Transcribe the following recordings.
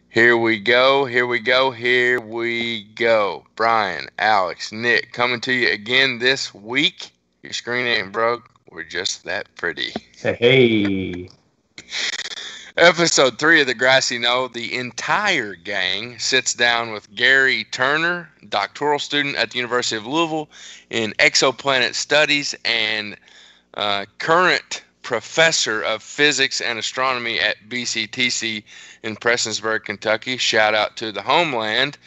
Here we go, here we go, here we go. Brian, Alex, Nick, coming to you again this week. Your screen ain't broke. We're just that pretty. Hey. Episode 3 of the Grassy Knoll. The entire gang sits down with Gary Turner, doctoral student at the University of Louisville in exoplanet studies and current professor of physics and astronomy at BCTC in Prestonsburg, Kentucky. Shout out to the homeland.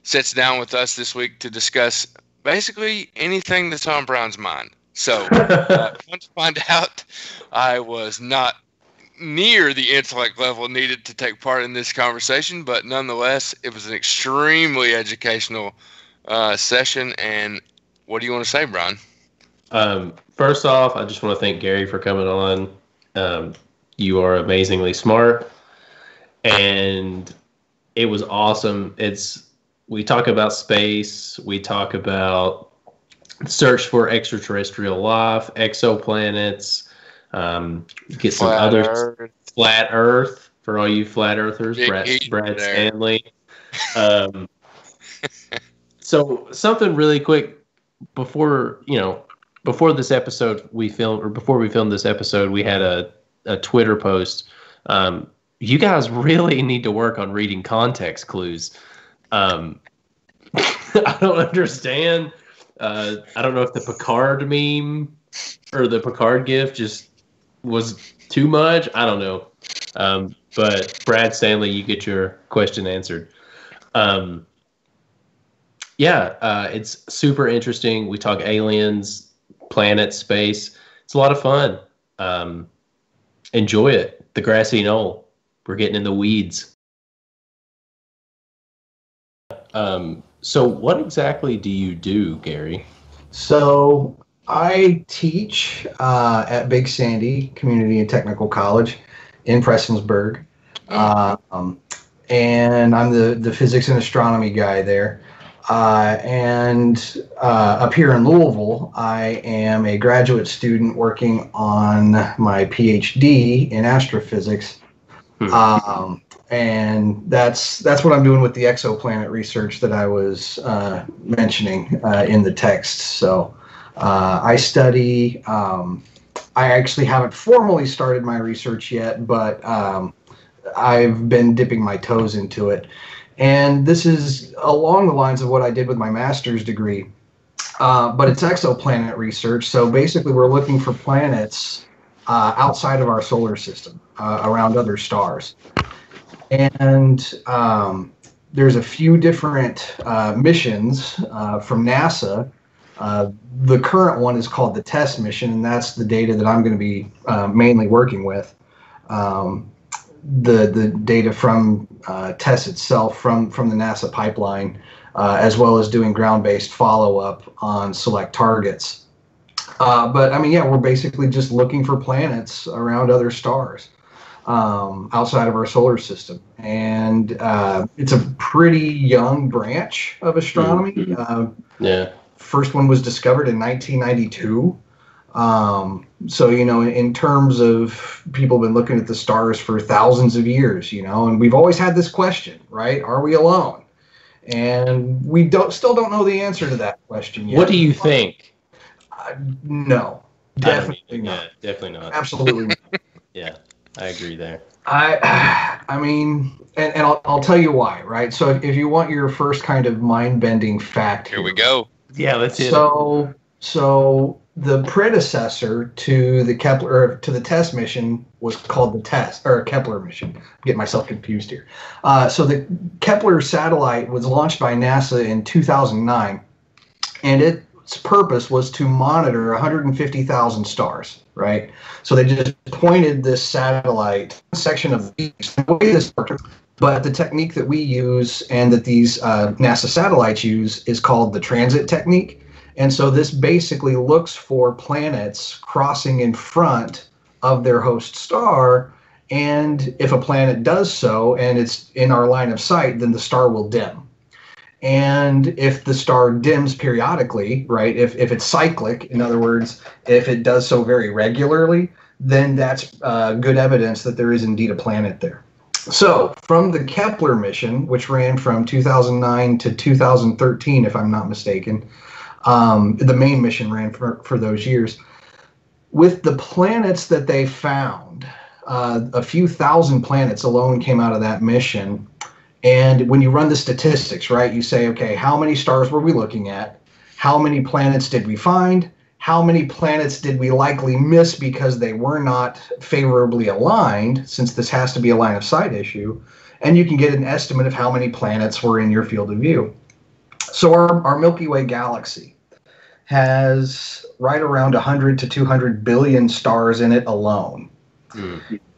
Sits down with us this week to discuss basically anything that's on Brown's mind. So, fun to find out I was not near the intellect level needed to take part in this conversation, but nonetheless, it was an extremely educational session. And what do you want to say, Brian? First off, I just want to thank Gary for coming on. You are amazingly smart, and it was awesome. We talk about space, we talk about search for extraterrestrial life, exoplanets, get some other flat Earth for all you flat earthers, Brad Stanley. So something really quick before this episode before we filmed this episode, we had a Twitter post. You guys really need to work on reading context clues. I don't understand. I don't know if the Picard meme or the Picard gif just was too much. I don't know. But Brad Stanley, you get your question answered. It's super interesting. We talk aliens, planet, space. It's a lot of fun. Enjoy it. The Grassy Knoll. We're getting in the weeds. So what exactly do you do, Gary? So I teach at Big Sandy Community and Technical College in Prestonsburg. And I'm the physics and astronomy guy there. And up here in Louisville, I am a graduate student working on my PhD in astrophysics. And that's what I'm doing with the exoplanet research that I was mentioning in the text. So I study, I actually haven't formally started my research yet, but I've been dipping my toes into it. And this is along the lines of what I did with my master's degree, but it's exoplanet research. So basically we're looking for planets outside of our solar system, around other stars. And there's a few different missions from NASA. The current one is called the Test mission, and that's the data that I'm going to be mainly working with. The data from TESS itself from the NASA pipeline, as well as doing ground-based follow-up on select targets. But I mean, yeah, we're basically just looking for planets around other stars outside of our solar system. And it's a pretty young branch of astronomy. First one was discovered in 1992. So, in terms of people have been looking at the stars for thousands of years, and we've always had this question, right? Are we alone? And we still don't know the answer to that question yet. What do you think? No, definitely not. Yeah, definitely not. Absolutely not. Yeah, I agree there. I mean, and I'll tell you why, right? So if you want your first kind of mind-bending fact. Here we go. Yeah, let's hit it. So the predecessor to the Test mission was called the Kepler mission. I'm getting myself confused here. So the Kepler satellite was launched by NASA in 2009, and its purpose was to monitor 150,000 stars, right? So they just pointed this satellite section of the way this works. But the technique that we use and that these NASA satellites use is called the transit technique. And so this basically looks for planets crossing in front of their host star. And if a planet does so and it's in our line of sight, then the star will dim. And if the star dims periodically, right, if it's cyclic, in other words, if it does so very regularly, then that's good evidence that there is indeed a planet there. So from the Kepler mission, which ran from 2009 to 2013, if I'm not mistaken, the main mission ran for those years. With the planets that they found, a few thousand planets alone came out of that mission. And when you run the statistics, right, you say, okay, how many stars were we looking at? How many planets did we find? How many planets did we likely miss because they were not favorably aligned, since this has to be a line of sight issue? And you can get an estimate of how many planets were in your field of view. So our Milky Way galaxy has right around 100 to 200 billion stars in it alone.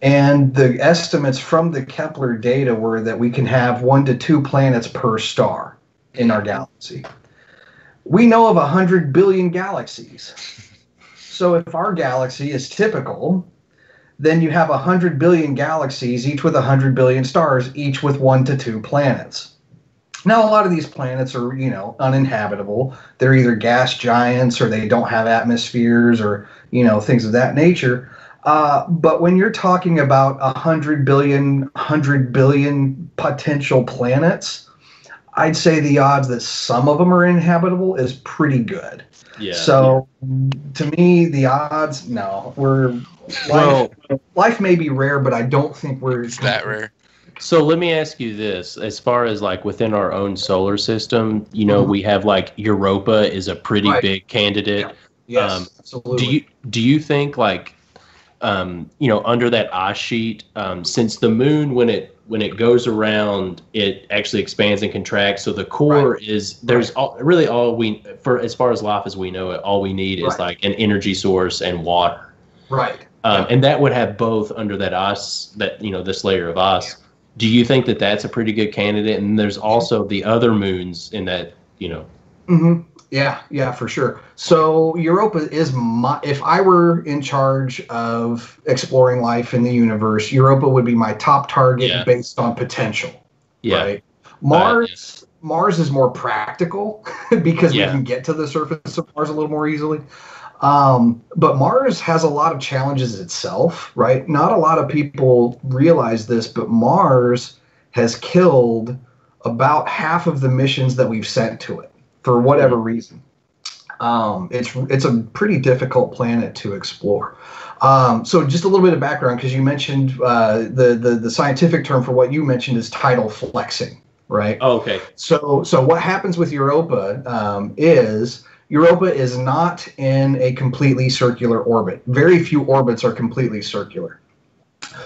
And the estimates from the Kepler data were that we can have 1 to 2 planets per star in our galaxy. We know of 100 billion galaxies. So if our galaxy is typical, then you have 100 billion galaxies, each with 100 billion stars, each with 1 to 2 planets. Now, a lot of these planets are, uninhabitable. They're either gas giants, or they don't have atmospheres, or, things of that nature. But when you're talking about 100 billion potential planets, I'd say the odds that some of them are inhabitable is pretty good. Yeah. So to me, the odds, no, life may be rare, but I don't think It's that rare. So let me ask you this: as far as like within our own solar system, we have like Europa is a pretty big candidate. Yeah. Yes, absolutely. Do you think like under that ice sheet, since the moon when it goes around, it actually expands and contracts. So the core is really all we, for as far as life as we know it, all we need is like an energy source and water. Right. And that would have both under that ice, this layer of ice. Do you think that that's a pretty good candidate? And there's also the other moons in that, Mm-hmm. Yeah, for sure. So Europa is if I were in charge of exploring life in the universe, Europa would be my top target based on potential. Yeah. Right? Mars is more practical because we can get to the surface of Mars a little more easily. But Mars has a lot of challenges itself, right? Not a lot of people realize this, but Mars has killed about half of the missions that we've sent to it for whatever reason. It's a pretty difficult planet to explore. So just a little bit of background, because you mentioned the scientific term for what you mentioned is tidal flexing, right? Oh, okay. So what happens with Europa is Europa is not in a completely circular orbit. Very few orbits are completely circular.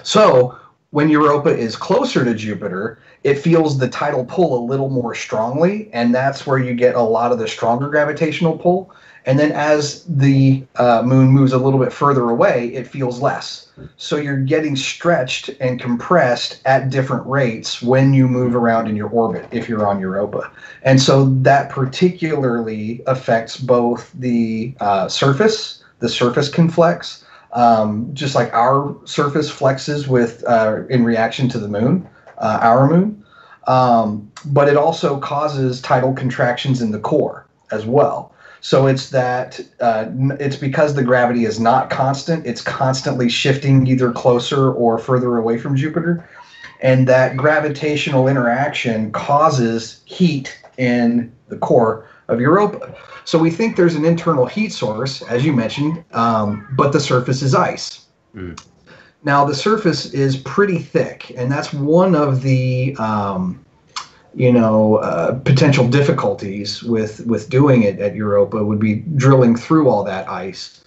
So when Europa is closer to Jupiter, it feels the tidal pull a little more strongly, and that's where you get a lot of the stronger gravitational pull. And then as the moon moves a little bit further away, it feels less. So you're getting stretched and compressed at different rates when you move around in your orbit, if you're on Europa. And so that particularly affects both the surface. The surface can flex, just like our surface flexes with in reaction to the moon, our moon. But it also causes tidal contractions in the core as well. So it's that it's because the gravity is not constant. It's constantly shifting either closer or further away from Jupiter. And that gravitational interaction causes heat in the core of Europa. So we think there's an internal heat source, as you mentioned, but the surface is ice. Mm. Now, the surface is pretty thick, and that's one of the potential difficulties with doing it at Europa would be drilling through all that ice.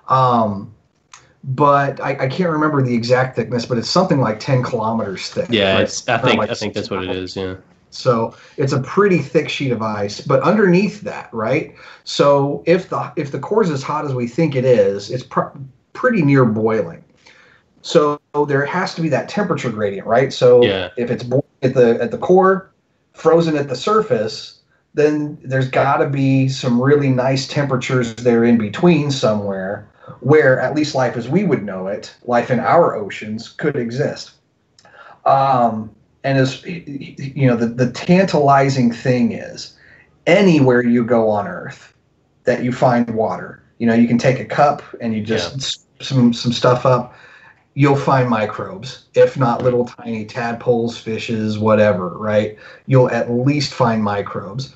But I can't remember the exact thickness, but it's something like 10 kilometers thick. Yeah, right? I think that's what it is. Yeah. So it's a pretty thick sheet of ice, but underneath that, right? So if the core is as hot as we think it is, it's pretty near boiling. So there has to be that temperature gradient, right? So if it's boiling at the core, frozen at the surface, then there's got to be some really nice temperatures there in between somewhere where at least life as we would know it, life in our oceans, could exist. And as the tantalizing thing is, anywhere you go on Earth that you find water, you can take a cup and you just some stuff up. you'll find microbes, if not little tiny tadpoles, fishes, whatever, right? You'll at least find microbes.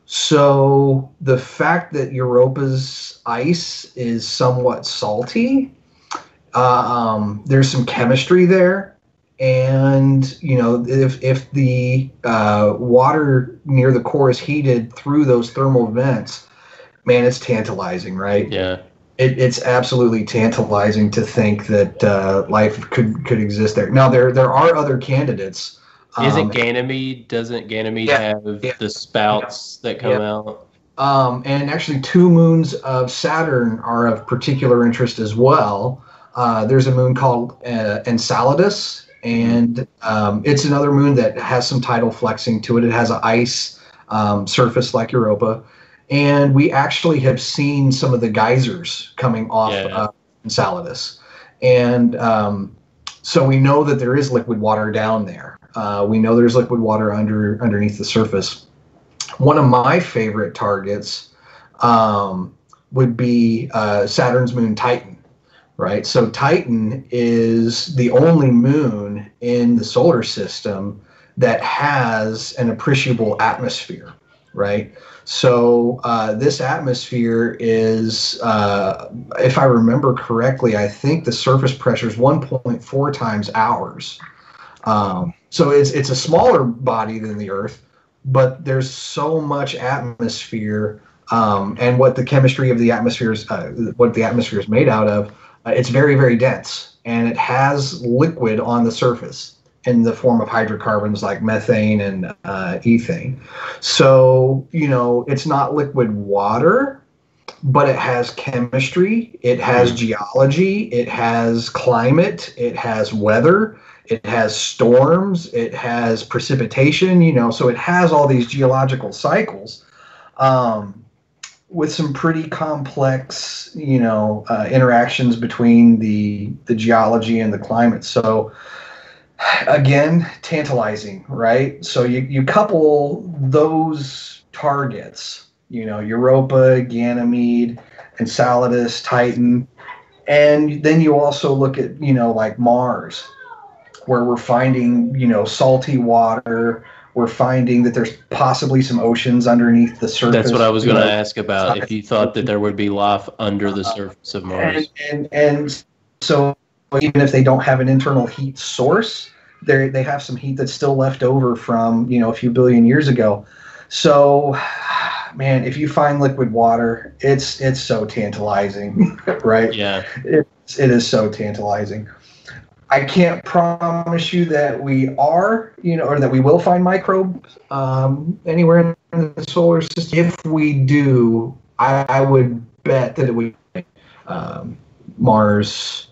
So the fact that Europa's ice is somewhat salty, there's some chemistry there. And, if the water near the core is heated through those thermal vents, man, it's tantalizing, right? Yeah. It's absolutely tantalizing to think that life could exist there. Now, there are other candidates. Isn't Ganymede? Doesn't Ganymede have the spouts that come out? And actually, 2 moons of Saturn are of particular interest as well. There's a moon called Enceladus, and it's another moon that has some tidal flexing to it. It has an ice surface like Europa. And we actually have seen some of the geysers coming off Enceladus. And so we know that there is liquid water down there. We know there's liquid water underneath the surface. One of my favorite targets would be Saturn's moon Titan, right? So Titan is the only moon in the solar system that has an appreciable atmosphere, right? So this atmosphere is, if I remember correctly, I think the surface pressure is 1.4 times ours. So it's a smaller body than the Earth, but there's so much atmosphere, and what the chemistry of the atmosphere is, what the atmosphere is made out of, it's very, very dense, and it has liquid on the surface in the form of hydrocarbons like methane and ethane. So, it's not liquid water, but it has chemistry, it has geology, it has climate, it has weather, it has storms, it has precipitation, so it has all these geological cycles with some pretty complex, interactions between the geology and the climate. So, again, tantalizing, right? So you couple those targets, Europa, Ganymede, Enceladus, Titan, and then you also look at, like Mars, where we're finding, salty water. We're finding that there's possibly some oceans underneath the surface. That's what I was going to ask about, if you thought that there would be life under the surface of Mars. And so even if they don't have an internal heat source, they have some heat that's still left over from, a few billion years ago. So, man, if you find liquid water, it's so tantalizing, right? Yeah. It is so tantalizing. I can't promise you that we are, or that we will find microbes anywhere in the solar system. If we do, I would bet that it would be Mars,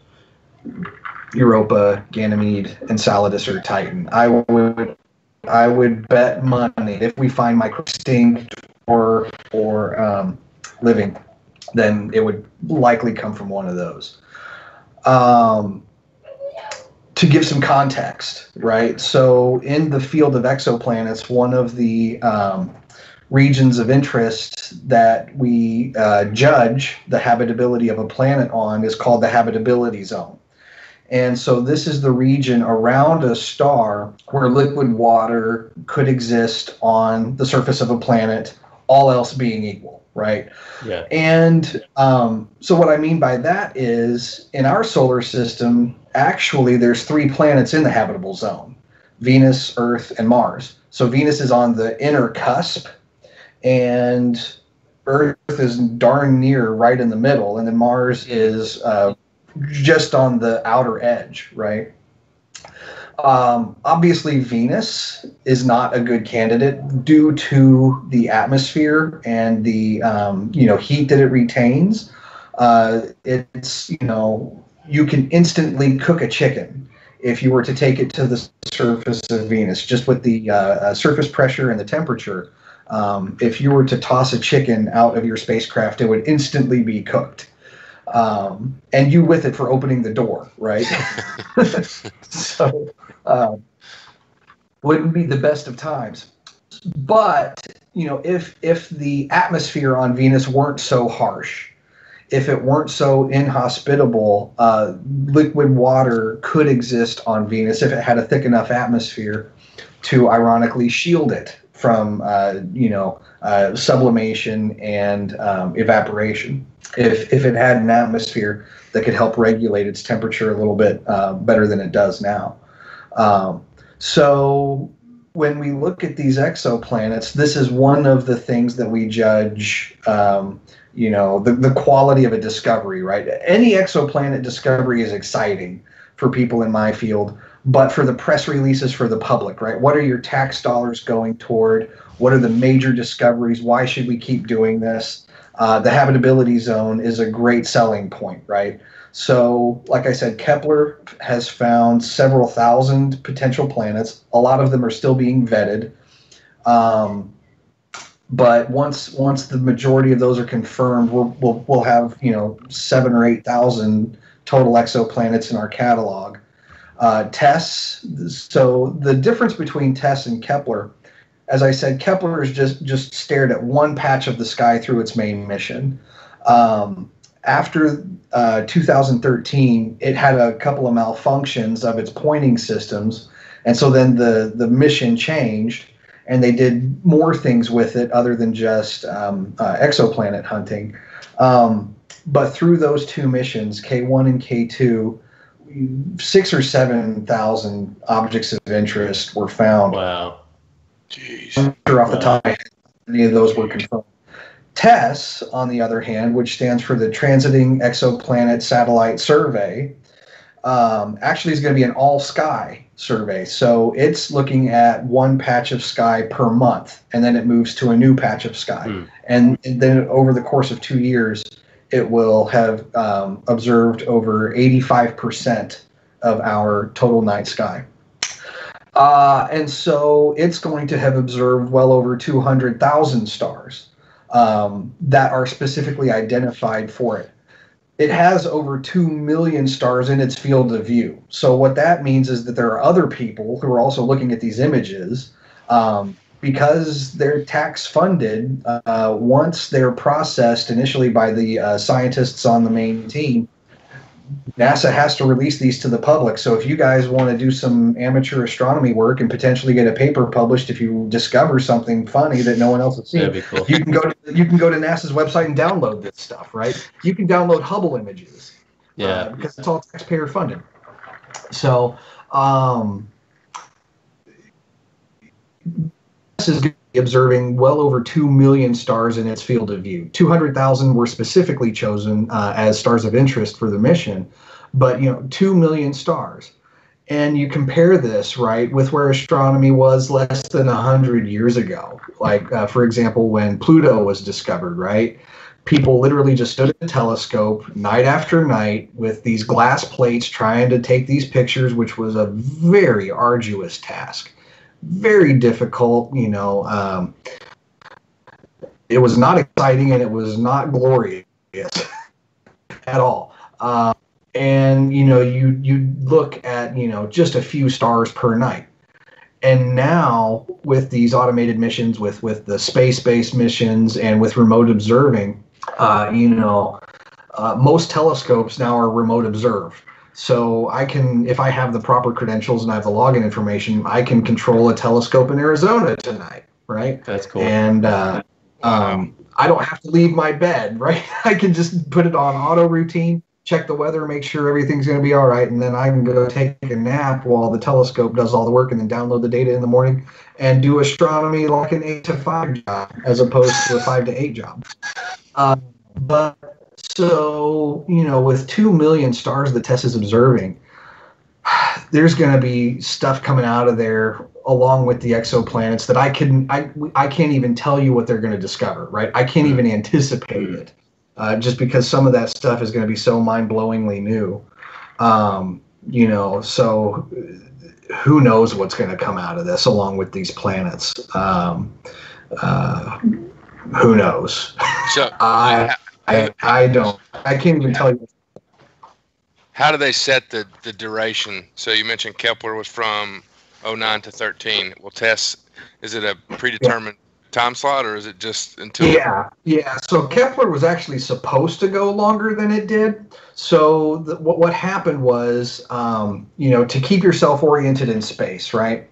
Europa, Ganymede, Enceladus, or Titan. I would bet money if we find microbes extinct or living, then it would likely come from one of those. To give some context, right? So in the field of exoplanets, one of the regions of interest that we judge the habitability of a planet on is called the Habitability Zone. And so this is the region around a star where liquid water could exist on the surface of a planet, all else being equal, right? Yeah. And so what I mean by that is, in our solar system, actually there's 3 planets in the habitable zone: Venus, Earth, and Mars. So Venus is on the inner cusp, and Earth is darn near right in the middle, and then Mars is just on the outer edge, right? Obviously, Venus is not a good candidate due to the atmosphere and the heat that it retains. It's you can instantly cook a chicken if you were to take it to the surface of Venus, just with the surface pressure and the temperature. If you were to toss a chicken out of your spacecraft, it would instantly be cooked. And you with it for opening the door, right? So wouldn't be the best of times. But if the atmosphere on Venus weren't so harsh, if it weren't so inhospitable, liquid water could exist on Venus if it had a thick enough atmosphere to ironically shield it from, sublimation and evaporation. If it had an atmosphere that could help regulate its temperature a little bit better than it does now. So when we look at these exoplanets, this is one of the things that we judge, the quality of a discovery, right? Any exoplanet discovery is exciting for people in my field, but for the press releases for the public, right? What are your tax dollars going toward? What are the major discoveries? Why should we keep doing this? The habitability zone is a great selling point, right? So, like I said, Kepler has found several thousand potential planets. A lot of them are still being vetted. But once the majority of those are confirmed, we'll have 7,000 or 8,000 total exoplanets in our catalog. Tests. So the difference between Tests and Kepler, as I said, Kepler has just stared at one patch of the sky through its main mission. After 2013, it had a couple of malfunctions of its pointing systems, and so then the mission changed, and they did more things with it other than just exoplanet hunting. But through those two missions, K1 and K2, 6,000 or 7,000 objects of interest were found. Wow. Jeez. I'm sure off the top of my head, any of those were confirmed. TESS, on the other hand, which stands for the Transiting Exoplanet Satellite Survey, actually is going to be an all-sky survey. So it's looking at one patch of sky per month, and then it moves to a new patch of sky. And then over the course of 2 years, it will have observed over 85% of our total night sky. And so it's going to have observed well over 200,000 stars that are specifically identified for it. It has over 2 million stars in its field of view. So what that means is that there are other people who are also looking at these images because they're tax funded. Once they're processed initially by the scientists on the main team, NASA has to release these to the public. So if you guys want to do some amateur astronomy work and potentially get a paper published, if you discover something funny that no one else has seen, That'd be cool. you can go to NASA's website and download this stuff, right? You can download Hubble images, because it's all taxpayer funded. So this is observing well over 2 million stars in its field of view. 200,000 were specifically chosen as stars of interest for the mission, but 2 million stars. And you compare this, right, with where astronomy was less than 100 years ago. Like, for example, when Pluto was discovered, right? People literally just stood at a telescope night after night with these glass plates trying to take these pictures, which was a very arduous task. Very difficult, it was not exciting and it was not glorious at all. And you look at just a few stars per night. And now with these automated missions, with the space-based missions and with remote observing, most telescopes now are remote observed. So I can, if I have the proper credentials and I have the login information, I can control a telescope in Arizona tonight, right? That's cool. And I don't have to leave my bed, right? I can just put it on auto routine, check the weather, make sure everything's going to be all right, and then I can go take a nap while the telescope does all the work and then download the data in the morning and do astronomy like an 8 to 5 job as opposed to a 5 to 8 job. But so, with 2 million stars that TESS is observing, there's going to be stuff coming out of there along with the exoplanets that I can't even tell you what they're going to discover, right? I can't even anticipate it, just because some of that stuff is going to be so mind-blowingly new. So who knows what's going to come out of this along with these planets? Who knows? So I don't. I can't even tell you. how do they set the duration? So you mentioned Kepler was from 09 to 13. Well, TESS, is it a predetermined time slot, or is it just until? Yeah. So Kepler was actually supposed to go longer than it did. So what happened was, to keep yourself oriented in space, right?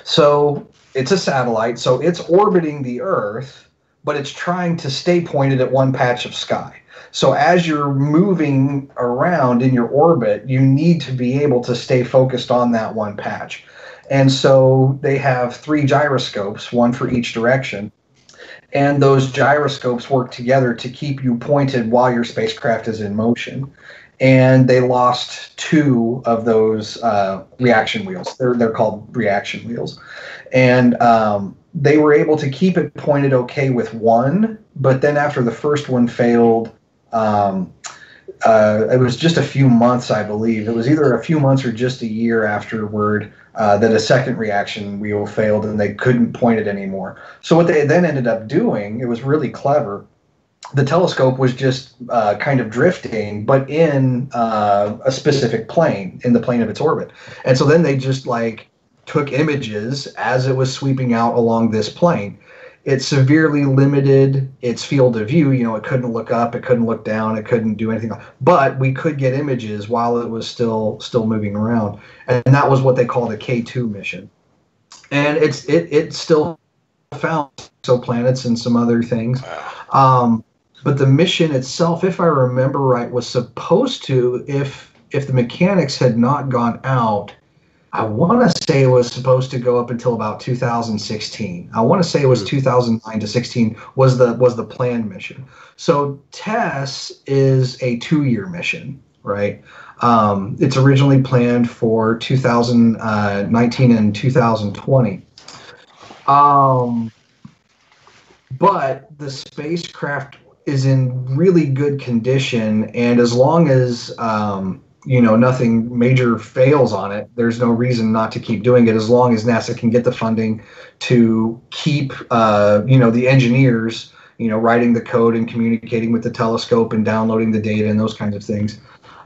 So it's a satellite, so it's orbiting the Earth, but it's trying to stay pointed at one patch of sky. So as you're moving around in your orbit, you need to be able to stay focused on that one patch. And so they have 3 gyroscopes, one for each direction. And those gyroscopes work together to keep you pointed while your spacecraft is in motion. And they lost 2 of those reaction wheels. They're called reaction wheels. And they were able to keep it pointed okay with one, but then after the first one failed, it was just a few months, I believe. It was either a few months or just a year afterward that a second reaction wheel failed and they couldn't point it anymore. So what they then ended up doing, it was really clever. The telescope was just kind of drifting, but in a specific plane, in the plane of its orbit. And so then they just took images as it was sweeping out along this plane. It severely limited its field of view. It couldn't look up, it couldn't look down, it couldn't do anything. But we could get images while it was still moving around, and that was what they call the K2 mission. And it still found exoplanets and some other things. But the mission itself, if I remember right, was supposed to, if the mechanics had not gone out, I want to say it was supposed to go up until about 2016. I want to say it was 2009 to 16 was the planned mission. So TESS is a 2-year mission, right? It's originally planned for 2019 and 2020. But the spacecraft is in really good condition, and as long as nothing major fails on it, there's no reason not to keep doing it, as long as NASA can get the funding to keep the engineers writing the code and communicating with the telescope and downloading the data and those kinds of things.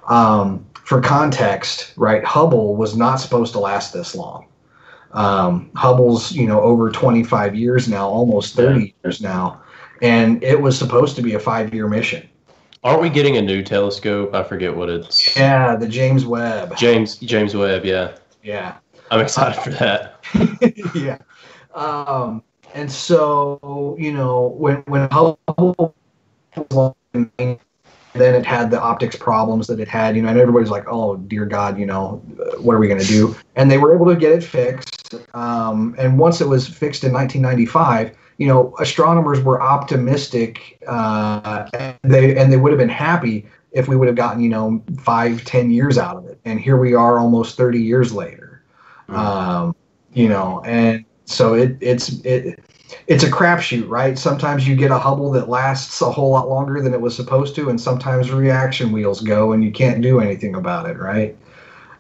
For context, right, Hubble was not supposed to last this long. Hubble's over 25 years now, almost 30 years now, and it was supposed to be a 5-year mission. Aren't we getting a new telescope? I forget what it's. Yeah, the James Webb. James Webb, yeah. Yeah. I'm excited for that. Yeah. And so, when Hubble was then it had the optics problems that it had, and everybody's like, oh, dear God, what are we going to do? And they were able to get it fixed. And once it was fixed in 1995, astronomers were optimistic, and they would have been happy if we would have gotten, 5-10 years out of it. And here we are almost 30 years later. And so it's a crapshoot, right? Sometimes you get a Hubble that lasts a whole lot longer than it was supposed to, and sometimes reaction wheels go and you can't do anything about it, right?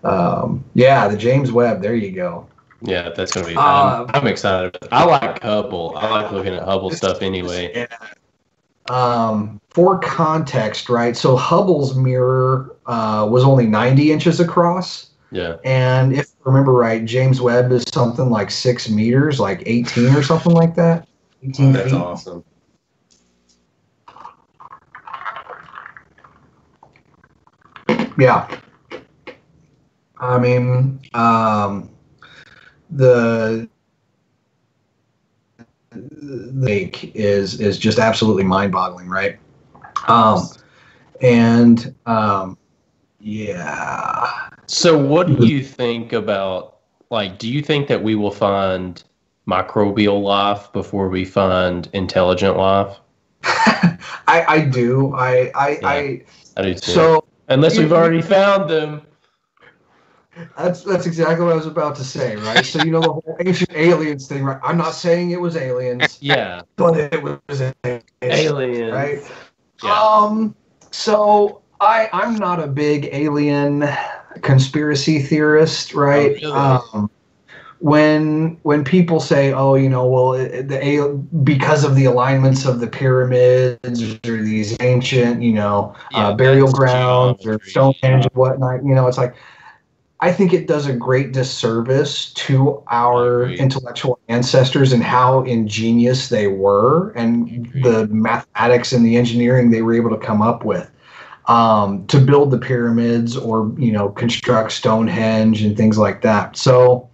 The James Webb, there you go. Yeah, that's going to be I'm excited. I like Hubble. I like looking at Hubble stuff anyway. Yeah. For context, right? So Hubble's mirror was only 90 inches across. Yeah. And if I remember right, James Webb is something like 6 meters, like 18 or something like that. 18 That's feet. awesome. Yeah. I mean, the lake is just absolutely mind-boggling, right? Yeah. So what do you think about, do you think that we will find microbial life before we find intelligent life? I do. I do too. So unless we've already found them. That's exactly what I was about to say, right? So the whole ancient aliens thing, right? I'm not saying it was aliens. Yeah. But it was aliens, right? Yeah. So I'm not a big alien conspiracy theorist, right? Oh, really? When people say, oh, because of the alignments of the pyramids or these ancient, burial grounds or Stonehenge and whatnot, it's like, I think it does a great disservice to our intellectual ancestors and how ingenious they were and the mathematics and the engineering they were able to come up with to build the pyramids or, construct Stonehenge and things like that. So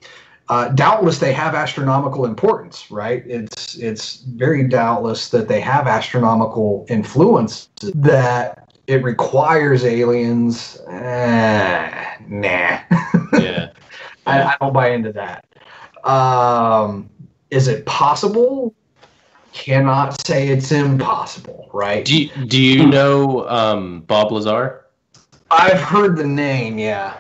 doubtless they have astronomical importance, right? It's very doubtless that they have astronomical influence that it requires aliens. Nah. Yeah. I don't buy into that. Is it possible? Cannot say it's impossible, right? Do you know Bob Lazar? I've heard the name, yeah.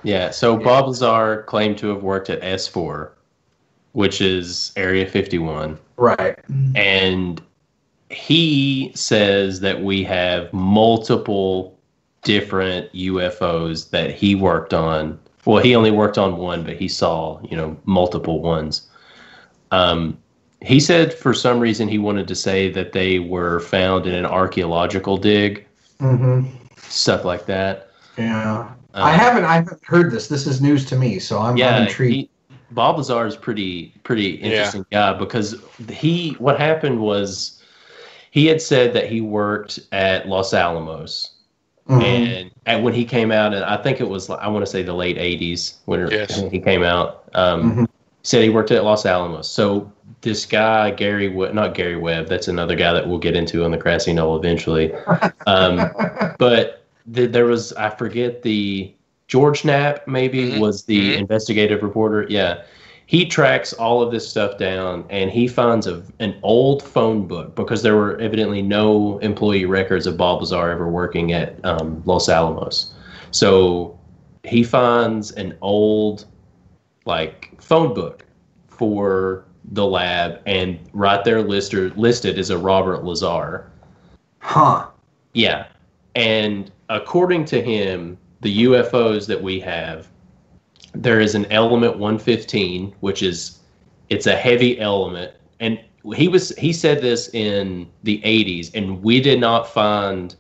Yeah, so Bob Lazar claimed to have worked at S4, which is Area 51. Right. And he says that we have multiple different UFOs that he worked on. Well, he only worked on one, but he saw, multiple ones. He said for some reason he wanted to say that they were found in an archaeological dig. Mm-hmm. Stuff like that. Yeah. I haven't heard this. This is news to me, so I'm intrigued. Bob Lazar is pretty interesting guy because what happened was he had said that he worked at Los Alamos. Mm-hmm. And when he came out, and I think it was, I want to say the late 80s when he came out, said he worked at Los Alamos. So this guy, not Gary Webb, that's another guy that we'll get into on the Grassy Knoll eventually. But there was, I forget, the George Knapp maybe was the investigative reporter. Yeah. He tracks all of this stuff down, and he finds an old phone book because there were evidently no employee records of Bob Lazar ever working at Los Alamos. So he finds an old phone book for the lab, and right there listed is a Robert Lazar. Huh. Yeah. And according to him, the UFOs that we have, there is an element 115, which it's a heavy element. And he said this in the 80s, and we did not find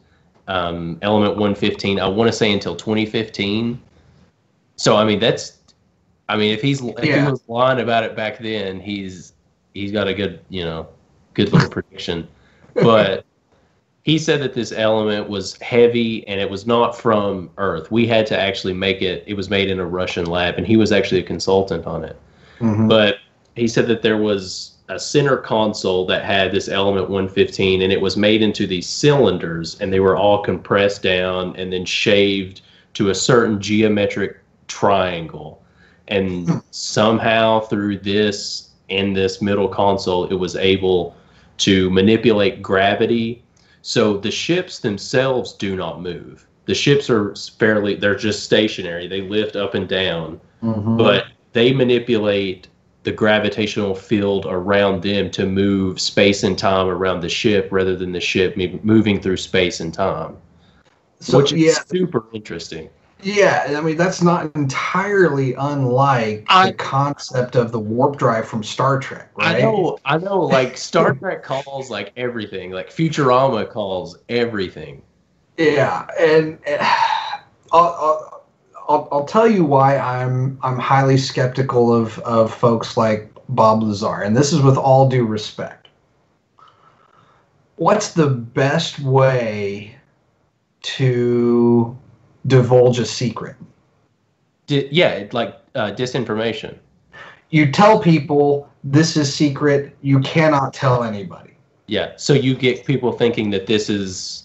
element 115, I want to say, until 2015. So, if he was lying about it back then, he's got a good little prediction. But he said that this element was heavy and it was not from Earth. We had to actually make it. It was made in a Russian lab, and he was actually a consultant on it. Mm-hmm. But he said that there was a center console that had this element 115, and it was made into these cylinders, and they were all compressed down and then shaved to a certain geometric triangle. And somehow through this middle console, it was able to manipulate gravity. So the ships themselves do not move. The ships are they're just stationary. They lift up and down, but they manipulate the gravitational field around them to move space and time around the ship rather than the ship moving through space and time, which is super interesting. Yeah, that's not entirely unlike the concept of the warp drive from Star Trek, right? I know. Star Trek calls everything. Futurama calls everything. Yeah, and I'll tell you why I'm highly skeptical of folks like Bob Lazar, and this is with all due respect. What's the best way to divulge a secret? Disinformation. You tell people this is secret. You cannot tell anybody. Yeah. So you get people thinking that this is.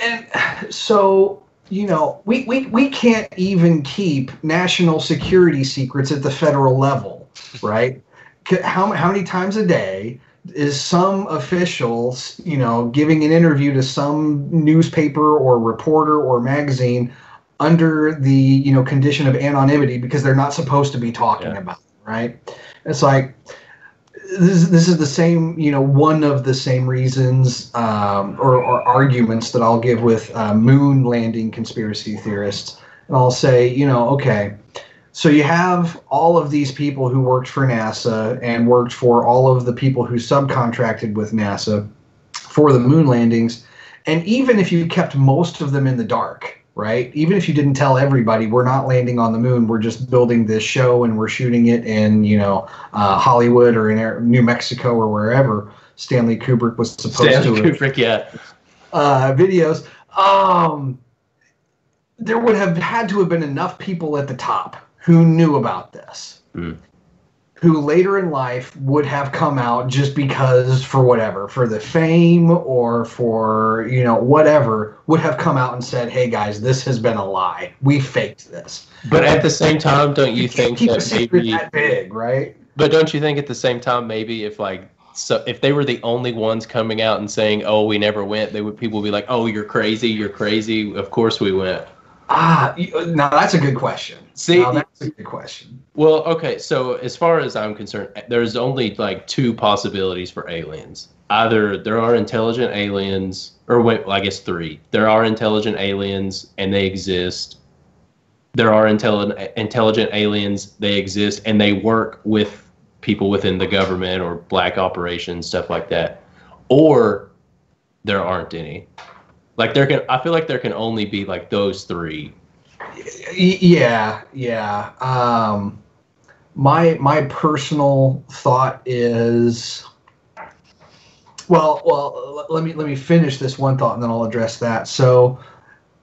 And so, we can't even keep national security secrets at the federal level, right? How many times a day is some official, giving an interview to some newspaper or reporter or magazine under the, condition of anonymity because they're not supposed to be talking about it, right? It's this is the same, one of the same reasons or arguments that I'll give with moon landing conspiracy theorists. And I'll say, okay, so you have all of these people who worked for NASA and worked for all of the people who subcontracted with NASA for the moon landings. And even if you kept most of them in the dark, right? Even if you didn't tell everybody, we're not landing on the moon. We're just building this show and we're shooting it in, Hollywood or in New Mexico or wherever Stanley Kubrick was supposed to. Stanley Kubrick, yeah. Videos. There would have had to have been enough people at the top who knew about this, who later in life would have come out just because, for whatever, for the fame or for, whatever, would have come out and said, hey guys, this has been a lie. We faked this. But at the same time, don't you think that maybe that big, right? But don't you think at the same time, maybe if they were the only ones coming out and saying, oh, we never went, people would be like, oh, you're crazy, of course we went. Now that's a good question. That's a good question. Well, okay, so as far as I'm concerned, there's only like two possibilities for aliens. Either there are intelligent aliens, I guess three. There are intelligent aliens and they exist. There are intelligent aliens, they exist, and they work with people within the government or black operations, stuff like that. Or there aren't any. I feel like there can only be like those three. Yeah. My personal thought is, well, let me finish this one thought and then I'll address that. So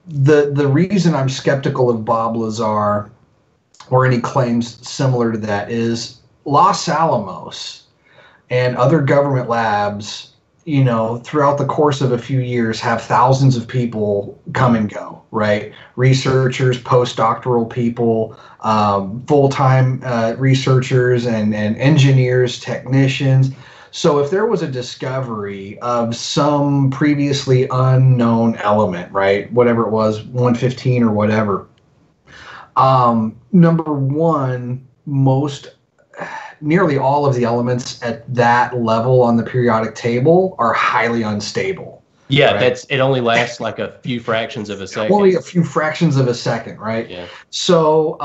the reason I'm skeptical of Bob Lazar or any claims similar to that is Los Alamos and other government labs, throughout the course of a few years have thousands of people come and go, right? Researchers, postdoctoral people, full-time researchers and engineers, technicians. So if there was a discovery of some previously unknown element, right, whatever it was, 115 or whatever, number one, nearly all of the elements at that level on the periodic table are highly unstable. Yeah, right? it only lasts like a few fractions of a second. Only a few fractions of a second, right? Yeah. So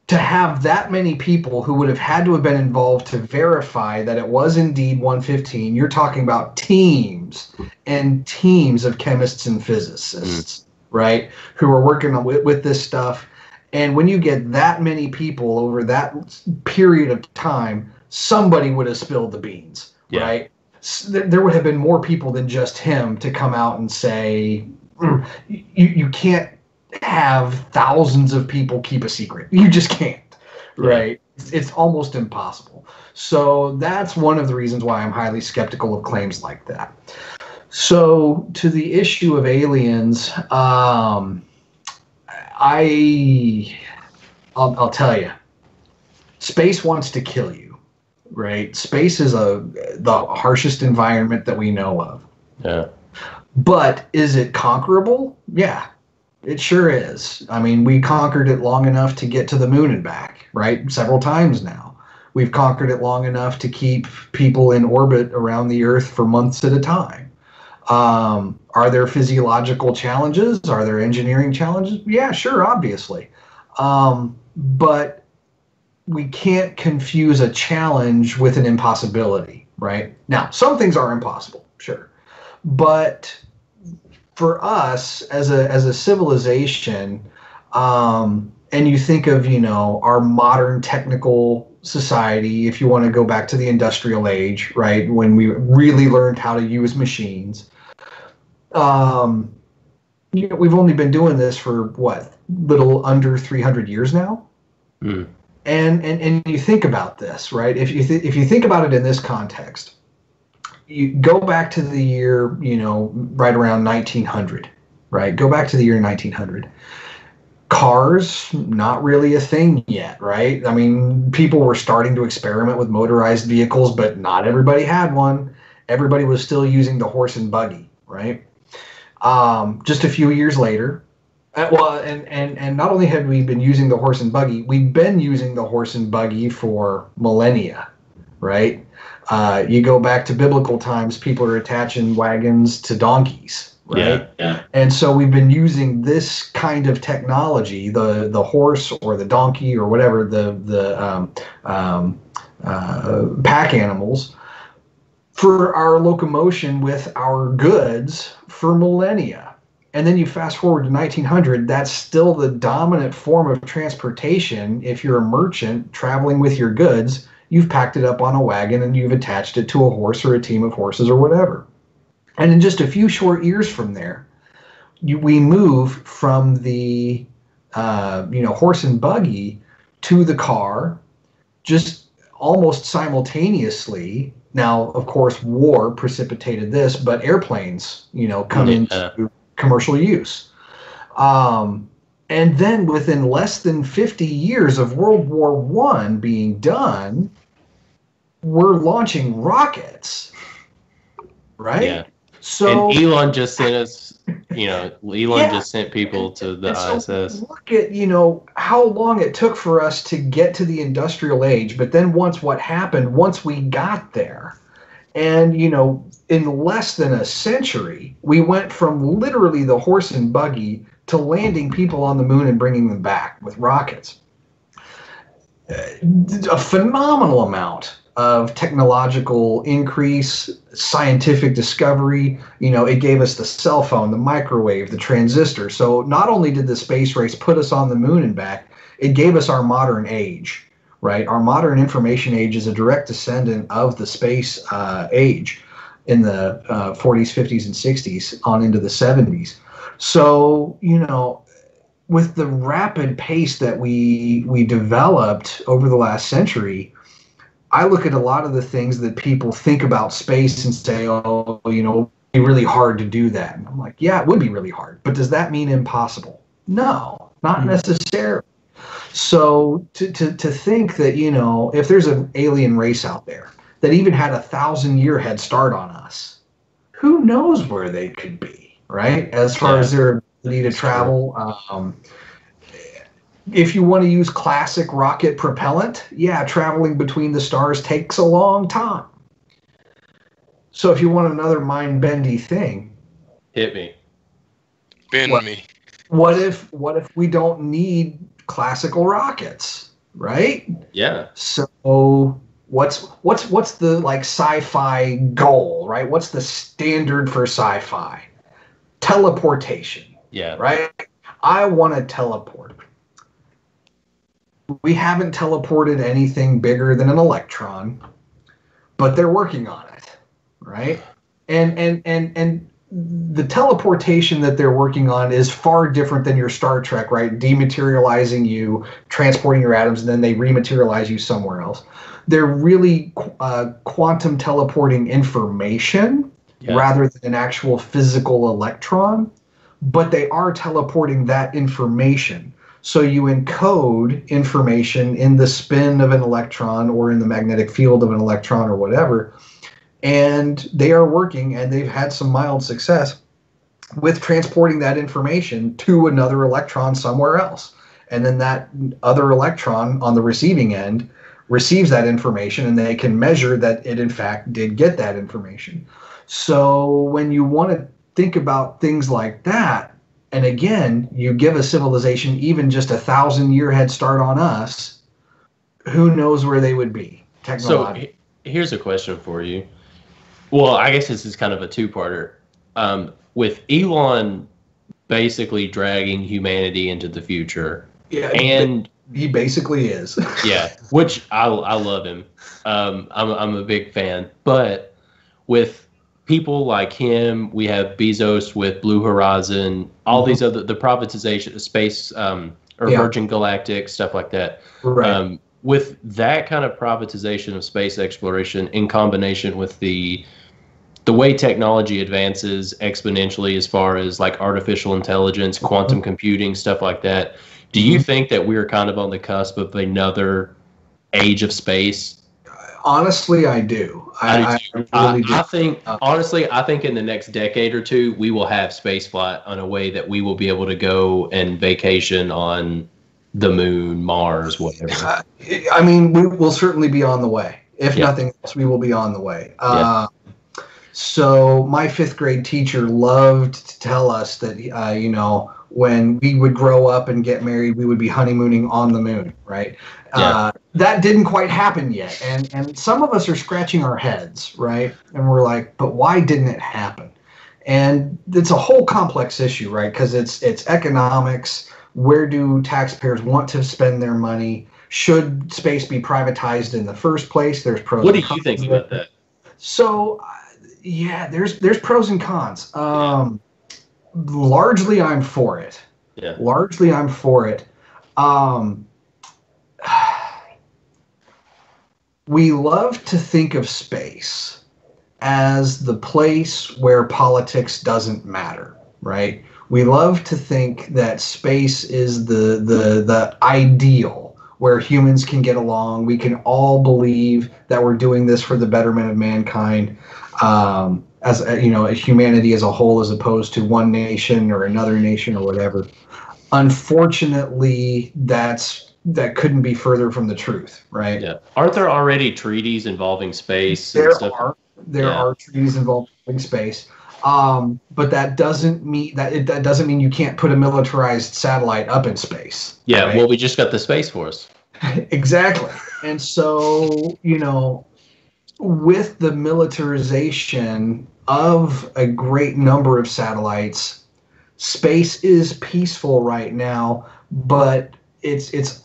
to have that many people who would have had to have been involved to verify that it was indeed 115, you're talking about teams and teams of chemists and physicists, right, who are working with this stuff. And when you get that many people over that period of time, somebody would have spilled the beans, right? There would have been more people than just him to come out and say, you can't have thousands of people keep a secret. You just can't, right? It's almost impossible. So that's one of the reasons why I'm highly skeptical of claims like that. So to the issue of aliens, I'll tell you, space wants to kill you, right? Space is the harshest environment that we know of. Yeah. But is it conquerable? Yeah, it sure is. I mean, we conquered it long enough to get to the moon and back, right? Several times now. We've conquered it long enough to keep people in orbit around the Earth for months at a time. Are there physiological challenges? Are there engineering challenges? Yeah, sure, obviously. But we can't confuse a challenge with an impossibility, right? Now, some things are impossible, sure. But for us as a civilization, and you think of, our modern technical society, if you want to go back to the industrial age, right, when we really learned how to use machines, we've only been doing this for little under 300 years now. And you think about this, right? If you think about it in this context, you go back to the year, right around 1900, right? Go back to the year 1900. Cars, not really a thing yet, right? I mean, people were starting to experiment with motorized vehicles, but not everybody had one. Everybody was still using the horse and buggy, right? Just a few years later, and not only have we been using the horse and buggy, we've been using the horse and buggy for millennia, right? You go back to biblical times, people are attaching wagons to donkeys, right? Yeah. And so we've been using this kind of technology, the horse or the donkey or whatever, the pack animals, for our locomotion with our goods for millennia. And then you fast forward to 1900, that's still the dominant form of transportation. If you're a merchant traveling with your goods, you've packed it up on a wagon and you've attached it to a horse or a team of horses or whatever. And in just a few short years from there, we move from the horse and buggy to the car, just almost simultaneously. Now, of course, war precipitated this, but airplanes, come into commercial use. And then within less than 50 years of World War I being done, we're launching rockets, right? Yeah. So and Elon just sent us, just sent people to the ISS. Look at, how long it took for us to get to the industrial age, but then once we got there, and, in less than a century, we went from literally the horse and buggy to landing people on the moon and bringing them back with rockets. A phenomenal amount of technological increase, scientific discovery. It gave us the cell phone, the microwave, the transistor. So not only did the space race put us on the moon and back, it gave us our modern age, right? Our modern information age is a direct descendant of the space age in the 40s, 50s, and 60s on into the 70s. So, with the rapid pace that we developed over the last century, I look at a lot of the things that people think about space and say, oh, it'd be really hard to do that. And I'm like, yeah, it would be really hard. But does that mean impossible? No, not necessarily. So to think that, if there's an alien race out there that even had 1,000-year head start on us, who knows where they could be, right? As far as their ability to travel. If you want to use classic rocket propellant, traveling between the stars takes a long time. So if you want another mind-bendy thing, hit me. Bend me. What if we don't need classical rockets, right? Yeah. So what's the sci-fi goal, right? What's the standard for sci-fi? Teleportation. Yeah. Right? I want to teleport. We haven't teleported anything bigger than an electron, but they're working on it, right? And the teleportation that they're working on is far different than your Star Trek, right? Dematerializing you, transporting your atoms, and then they rematerialize you somewhere else. They're really quantum teleporting information rather than an actual physical electron, but they are teleporting that information. So you encode information in the spin of an electron or in the magnetic field of an electron or whatever, and they are working, and they've had some mild success with transporting that information to another electron somewhere else. And then that other electron on the receiving end receives that information, and they can measure that it in fact did get that information. So when you want to think about things like that, and again, you give a civilization even just 1,000-year head start on us, who knows where they would be technologically. So here's a question for you. Well, I guess this is kind of a two-parter. With Elon basically dragging humanity into the future, and he basically is. Yeah, which I love him. I'm a big fan. But with people like him, we have Bezos with Blue Horizon, all these other, the privatization of space, or Virgin Galactic, stuff like that. Right. With that kind of privatization of space exploration in combination with the way technology advances exponentially as far as like artificial intelligence, quantum computing, stuff like that, do you think that we're kind of on the cusp of another age of space? Honestly, I do. I really do. I think, honestly, I think in the next decade or two, we will have spaceflight on a way that we will be able to go and vacation on the moon, Mars, whatever. I mean, we will certainly be on the way. If nothing else, we will be on the way. So my fifth grade teacher loved to tell us that, when we would grow up and get married, we would be honeymooning on the moon, right? That didn't quite happen yet. And some of us are scratching our heads, right? And we're like, but why didn't it happen? And it's a whole complex issue, right? Because it's economics. Where do taxpayers want to spend their money? Should space be privatized in the first place? There's pros. What do you think about that? So, yeah, there's pros and cons. Largely, I'm for it. Yeah. Largely, I'm for it. We love to think of space as the place where politics doesn't matter, right? We love to think that space is the ideal where humans can get along. We can all believe that we're doing this for the betterment of mankind, as humanity as a whole, as opposed to one nation or another nation or whatever. Unfortunately, that couldn't be further from the truth, right? Yeah. Aren't there already treaties involving space? There and stuff? There are treaties involving space. But that doesn't mean you can't put a militarized satellite up in space. Yeah, right? well, we just got the Space Force. Exactly. And so, with the militarization of a great number of satellites, space is peaceful right now, but it's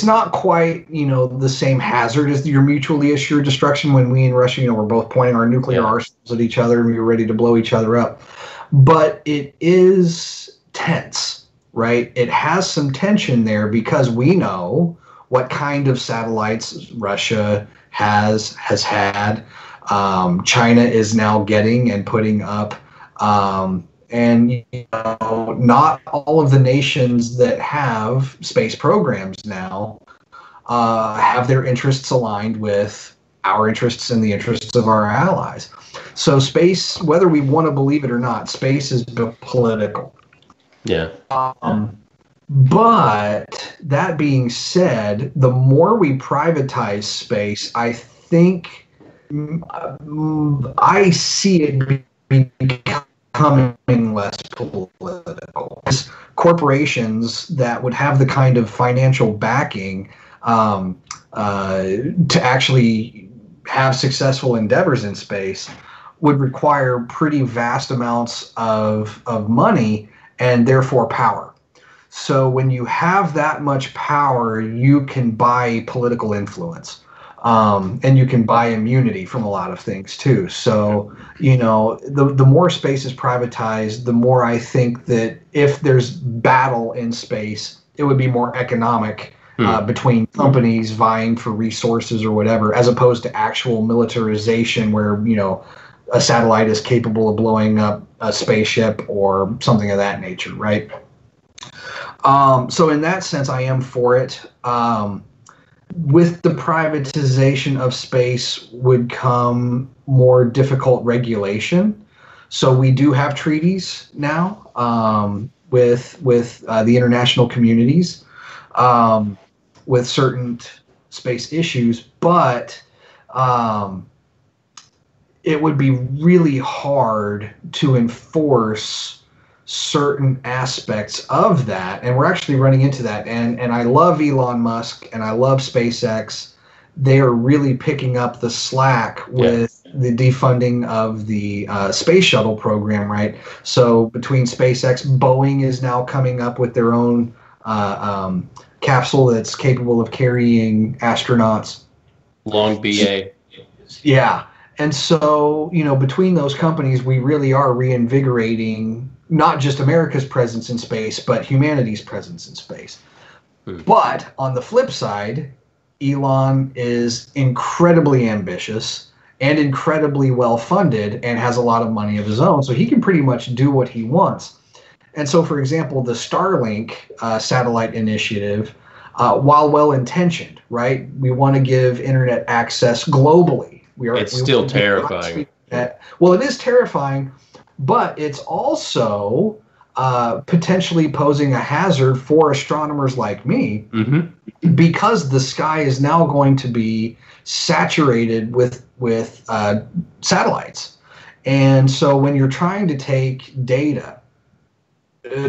not quite, the same hazard as your mutually assured destruction when we and Russia, we're both pointing our nuclear arsenals at each other and we're ready to blow each other up. But it is tense, right? It has some tension there because we know what kind of satellites Russia has had. China is now getting and putting up. And not all of the nations that have space programs now have their interests aligned with our interests and the interests of our allies. So space, whether we want to believe it or not, space is political. Yeah. But that being said, the more we privatize space, I think I see it becoming less political. Corporations that would have the kind of financial backing to actually have successful endeavors in space would require pretty vast amounts of money and therefore power. So when you have that much power, you can buy political influence. And you can buy immunity from a lot of things too. So, the more space is privatized, the more I think that if there's battle in space, it would be more economic between companies vying for resources or whatever, as opposed to actual militarization where, a satellite is capable of blowing up a spaceship or something of that nature, right? So in that sense, I am for it. With the privatization of space would come more difficult regulation. So we do have treaties now with the international communities with certain space issues, but it would be really hard to enforce certain aspects of that, and we're actually running into that. And I love Elon Musk and I love SpaceX. They are really picking up the slack with the defunding of the space shuttle program, right? So between SpaceX, Boeing is now coming up with their own capsule that's capable of carrying astronauts. Long BA. Yeah. And so, between those companies, we really are reinvigorating not just America's presence in space, but humanity's presence in space. But on the flip side, Elon is incredibly ambitious and incredibly well-funded and has a lot of money of his own, so he can pretty much do what he wants. And so, for example, the Starlink satellite initiative, while well-intentioned, right? We want to give internet access globally. It's still terrifying. Well, it is terrifying, but it's also potentially posing a hazard for astronomers like me, because the sky is now going to be saturated with satellites. And so when you're trying to take data,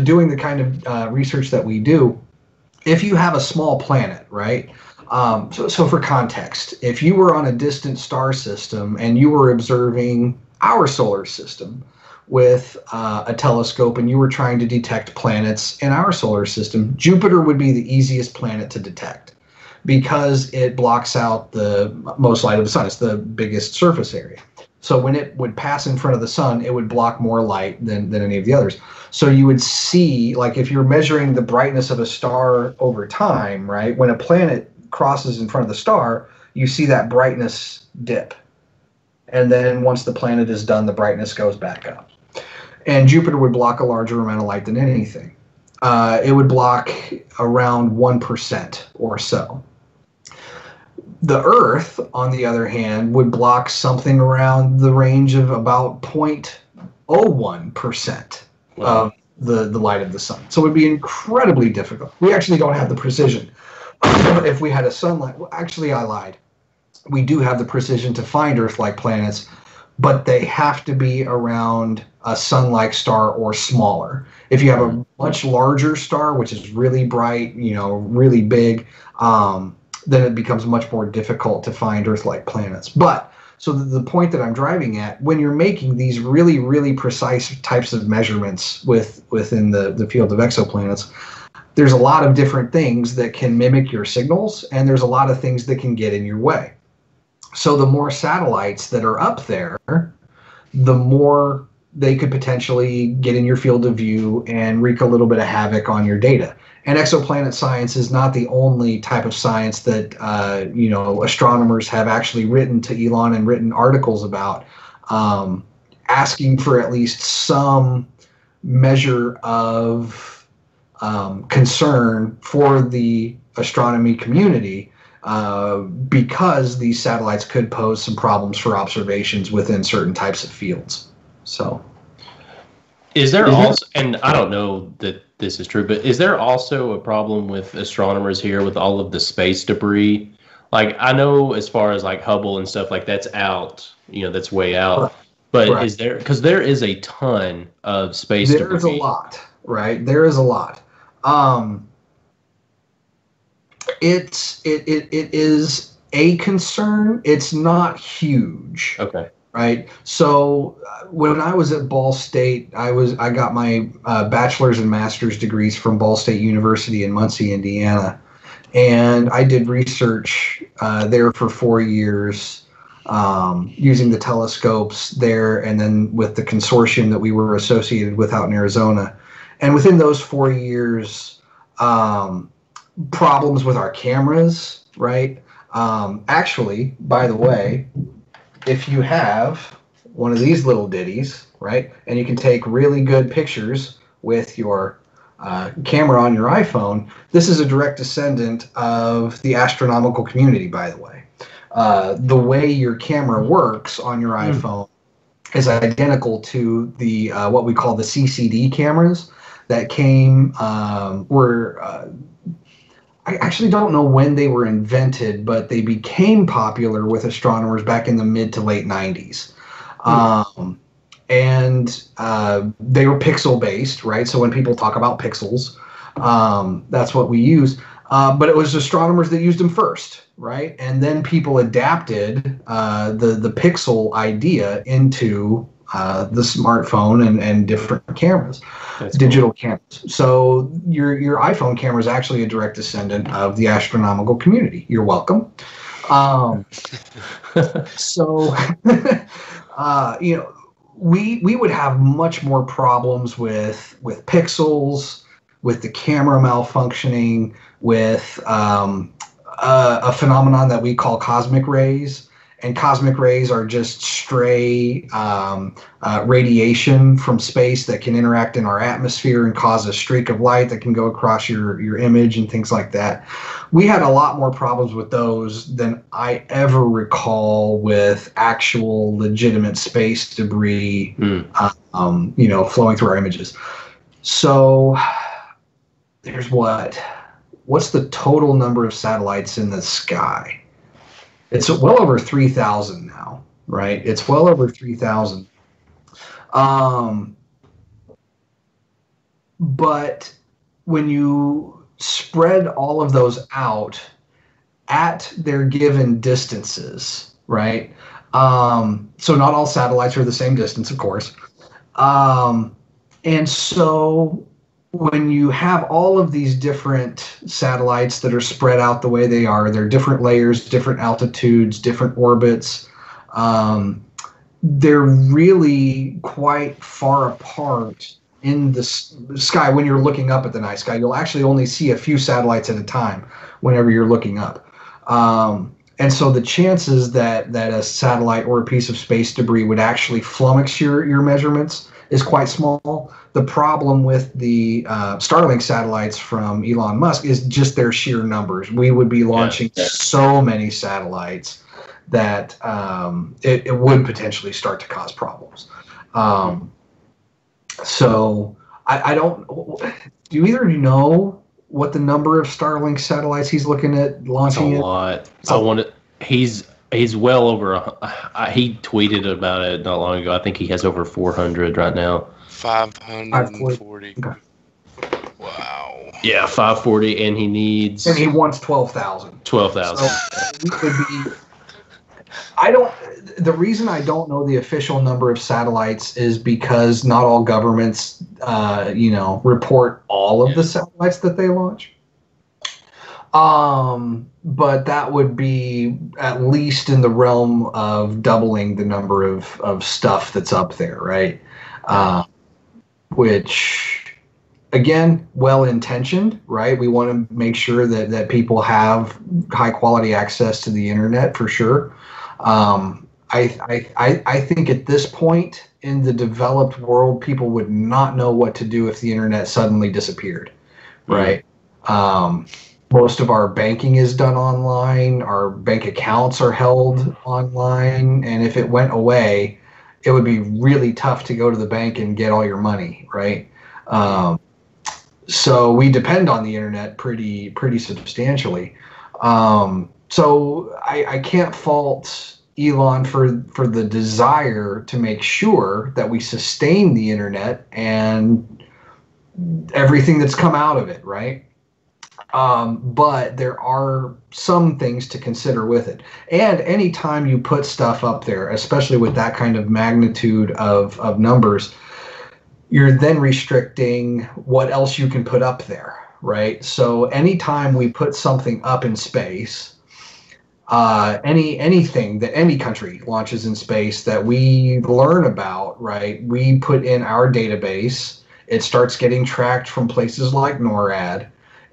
doing the kind of research that we do, if you have a small planet, right? So for context, if you were on a distant star system and you were observing our solar system, with a telescope and you were trying to detect planets in our solar system, Jupiter would be the easiest planet to detect because it blocks out the most light of the sun. It's the biggest surface area. So when it would pass in front of the sun, it would block more light than any of the others. So you would see, like if you're measuring the brightness of a star over time, right? When a planet crosses in front of the star, you see that brightness dip. And then once the planet is done, the brightness goes back up. And Jupiter would block a larger amount of light than anything. It would block around 1% or so. The Earth, on the other hand, would block something around the range of about 0.01% of the light of the sun. So it would be incredibly difficult. We actually don't have the precision. If we had a sunlight, well, actually I lied. We do have the precision to find Earth-like planets, but they have to be around a sun-like star or smaller. If you have a much larger star, which is really bright, really big, then it becomes much more difficult to find Earth-like planets. But so the point that I'm driving at, when you're making these really, really precise types of measurements within the field of exoplanets, there's a lot of different things that can mimic your signals, and there's a lot of things that can get in your way. So the more satellites that are up there, the more they could potentially get in your field of view and wreak a little bit of havoc on your data. And exoplanet science is not the only type of science that astronomers have actually written to Elon and written articles about, asking for at least some measure of concern for the astronomy community, because these satellites could pose some problems for observations within certain types of fields. So, is there also, and I don't know that this is true, but is there also a problem with astronomers here with all of the space debris? Like, I know as far as like Hubble and stuff, like that's out, that's way out. But right. Is there, because there is a ton of space debris. There's a lot, right? There is a lot. It is a concern. It's not huge. Okay. Right. So when I was at Ball State, I got my bachelor's and master's degrees from Ball State University in Muncie, Indiana, and I did research there for 4 years, using the telescopes there, and then with the consortium that we were associated with out in Arizona. And within those 4 years, problems with our cameras, right? Actually, by the way, if you have one of these little ditties, right, and you can take really good pictures with your camera on your iPhone, this is a direct descendant of the astronomical community, by the way. The way your camera works on your iPhone is identical to the what we call the CCD cameras that came, I actually don't know when they were invented, but they became popular with astronomers back in the mid to late 90s. And they were pixel based, right? So when people talk about pixels, that's what we use. But it was astronomers that used them first, right? And then people adapted the pixel idea into the smartphone and different cameras. That's digital cameras. So your iPhone camera is actually a direct descendant of the astronomical community. You're welcome. So, we would have much more problems with pixels, with the camera malfunctioning, with a phenomenon that we call cosmic rays. And cosmic rays are just stray radiation from space that can interact in our atmosphere and cause a streak of light that can go across your image and things like that. We had a lot more problems with those than I ever recall with actual legitimate space debris, flowing through our images. So there's what's the total number of satellites in the sky? It's well over 3,000 now, right? It's well over 3,000. But when you spread all of those out at their given distances, right? So not all satellites are the same distance, of course. And so when you have all of these different satellites that are spread out the way they are, they're different layers, different altitudes, different orbits. They're really quite far apart in the sky. When you're looking up at the night sky, you'll actually only see a few satellites at a time whenever you're looking up. And so the chances that a satellite or a piece of space debris would actually flummox your measurements is quite small. The problem with the Starlink satellites from Elon Musk is just their sheer numbers. We would be launching so many satellites that it would potentially start to cause problems. So I don't. Do either of you know what the number of Starlink satellites he's looking at launching? It's a lot. I want to. He's well over. He tweeted about it not long ago. I think he has over 400 right now. 540. Okay. Wow. Yeah, 540, and he needs. And he wants 12,000. 12,000. So we could be. I don't. The reason I don't know the official number of satellites is because not all governments, report all of the satellites that they launch. But that would be at least in the realm of doubling the number of stuff that's up there, right? Which, again, well-intentioned, right? We want to make sure that people have high-quality access to the internet for sure. I think at this point in the developed world, people would not know what to do if the internet suddenly disappeared, right? Most of our banking is done online. Our bank accounts are held online. And if it went away, it would be really tough to go to the bank and get all your money, right? So we depend on the internet pretty substantially. So I can't fault Elon for the desire to make sure that we sustain the internet and everything that's come out of it, right? But there are some things to consider with it. And anytime you put stuff up there, especially with that kind of magnitude of numbers, you're then restricting what else you can put up there, right? So anytime we put something up in space, anything that any country launches in space that we learn about, right, we put in our database. It starts getting tracked from places like NORAD.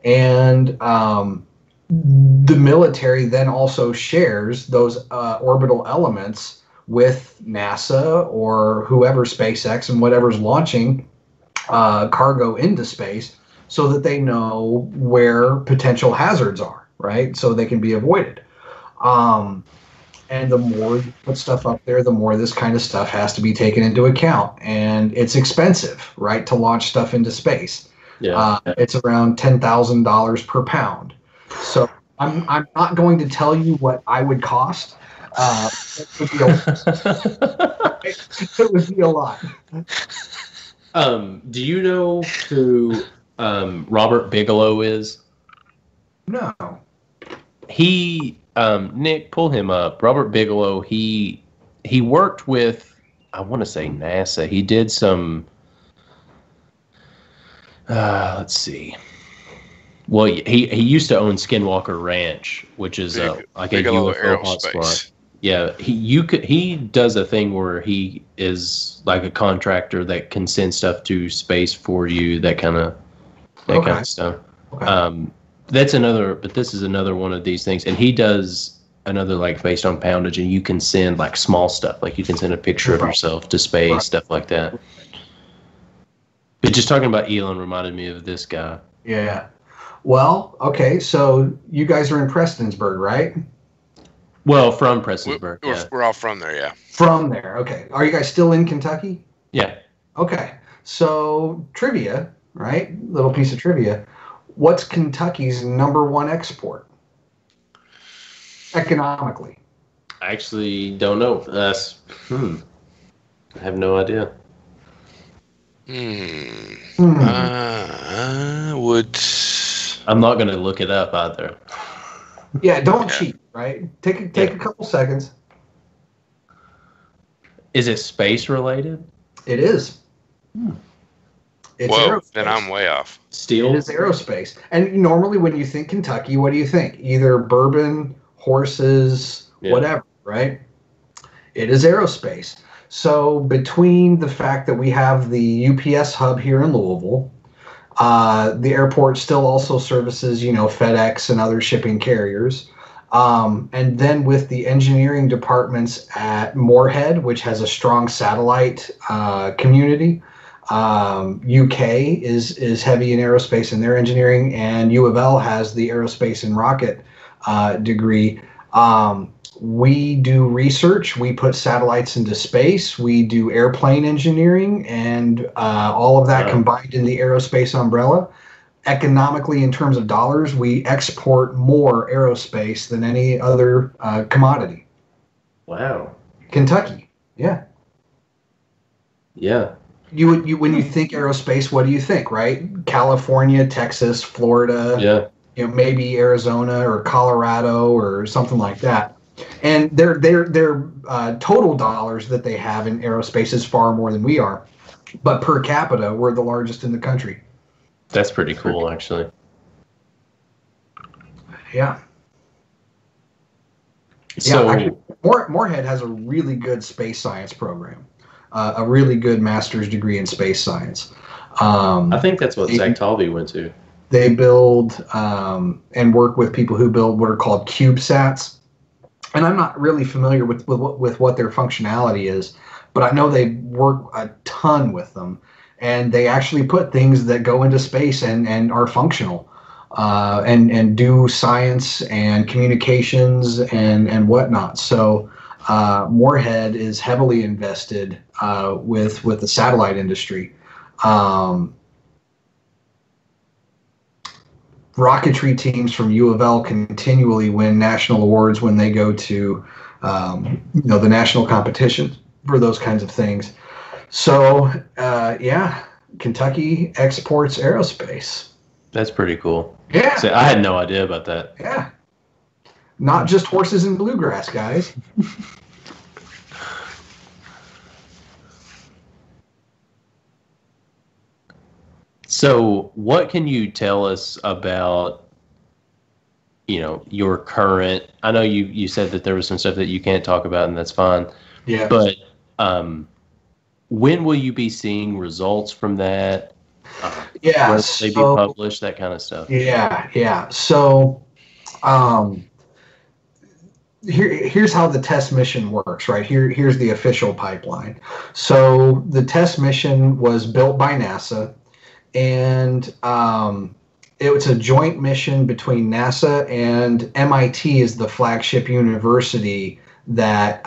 And the military then also shares those orbital elements with NASA or whoever, SpaceX and whatever's launching cargo into space, so that they know where potential hazards are, right? So they can be avoided. And the more you put stuff up there, the more this kind of stuff has to be taken into account. And it's expensive, right, to launch stuff into space. Yeah. It's around $10,000 per pound. So I'm not going to tell you what I would cost. It would be it would be a lot. Do you know who Robert Bigelow is? No. He Nick, pull him up. Robert Bigelow. He worked with, I want to say, NASA. He did some. Let's see. Well, he used to own Skinwalker Ranch, which is like a UFO hotspot. Yeah, he does a thing where he is like a contractor that can send stuff to space for you, that kind of stuff. Okay. That's another, but this is another one of these things, and he does another like based on poundage, and you can send like small stuff, like you can send a picture of yourself to space, stuff like that. But just talking about Elon reminded me of this guy. Yeah. Well, okay, so you guys are in Prestonsburg, right? Well, from Prestonsburg. We're all from there, yeah. From there, okay. Are you guys still in Kentucky? Yeah. Okay. So trivia, right? Little piece of trivia. What's Kentucky's #1 export economically? I actually don't know. I have no idea. I'm not going to look it up either. Yeah, don't cheat, right? Take a couple seconds. Is it space related? It is. It's Whoa, aerospace. then I'm way off. Steel? It is aerospace. And normally when you think Kentucky, what do you think? Either bourbon, horses, whatever, right? It is aerospace. So between the fact that we have the UPS hub here in Louisville, the airport still also services, FedEx and other shipping carriers. And then with the engineering departments at Moorhead, which has a strong satellite community, UK is heavy in aerospace and their engineering, and U of L has the aerospace and rocket degree. We do research. We put satellites into space. We do airplane engineering, and all of that combined in the aerospace umbrella. Economically, in terms of dollars, we export more aerospace than any other commodity. Wow. Kentucky, yeah. Yeah. You when you think aerospace, what do you think, right? California, Texas, Florida, maybe Arizona or Colorado or something like that. And their total dollars that they have in aerospace is far more than we are. But per capita, we're the largest in the country. That's pretty cool, actually. Yeah. So, actually, Moorhead has a really good space science program, a really good master's degree in space science. I think that's what Zach Talby went to. They build and work with people who build what are called CubeSats. And I'm not really familiar with what their functionality is, but I know they work a ton with them. And they actually put things that go into space and are functional and do science and communications and whatnot. So Moorhead is heavily invested with the satellite industry. Rocketry teams from U of L continually win national awards when they go to the national competition for those kinds of things. So, Kentucky exports aerospace. That's pretty cool. Yeah. See, I had no idea about that. Yeah. Not just horses and bluegrass, guys. So, what can you tell us about, your current? I know you said that there was some stuff that you can't talk about, and that's fine. Yeah. But when will you be seeing results from that? Yeah. Will they be published? That kind of stuff. Yeah. So, here's how the test mission works, right? Here's the official pipeline. So the test mission was built by NASA, and it was a joint mission between NASA and MIT is the flagship university that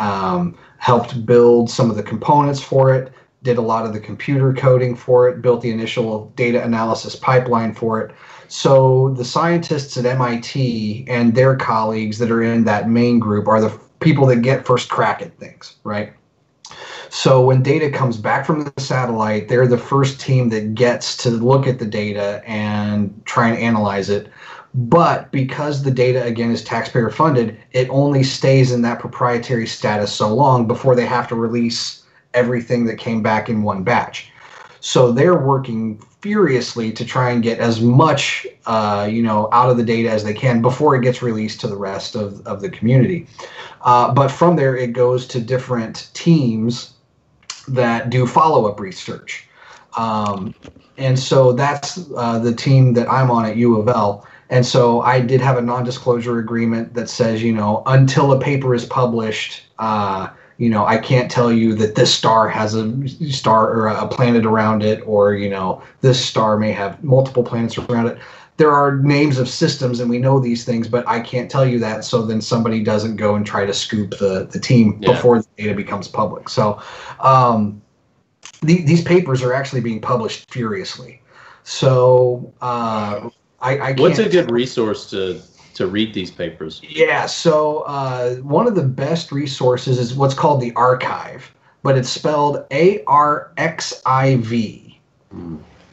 helped build some of the components for it, did a lot of the computer coding for it, built the initial data analysis pipeline for it. So the scientists at MIT and their colleagues that are in that main group are the people that get first crack at things, right? So when data comes back from the satellite, they're the first team that gets to look at the data and try and analyze it. But because the data, again, is taxpayer funded, it only stays in that proprietary status so long before they have to release everything that came back in one batch. So they're working furiously to try and get as much, out of the data as they can before it gets released to the rest of the community. But from there, it goes to different teams that do follow-up research. And so that's the team that I'm on at U of L. And so I did have a non-disclosure agreement that says, until a paper is published, I can't tell you that this star has a star or a planet around it, or, this star may have multiple planets around it. There are names of systems and we know these things, but I can't tell you that. So then somebody doesn't go and try to scoop the team before the data becomes public. So these papers are actually being published furiously. So I can't. What's a good resource to read these papers? Yeah, so one of the best resources is what's called the archive, but it's spelled ARXIV.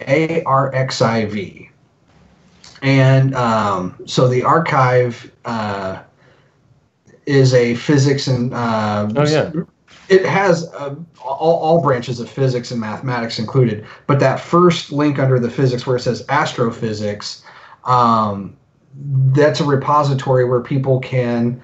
ARXIV. And so the archive is a physics and It has all branches of physics and mathematics included, but that first link under the physics where it says astrophysics, that's a repository where people can.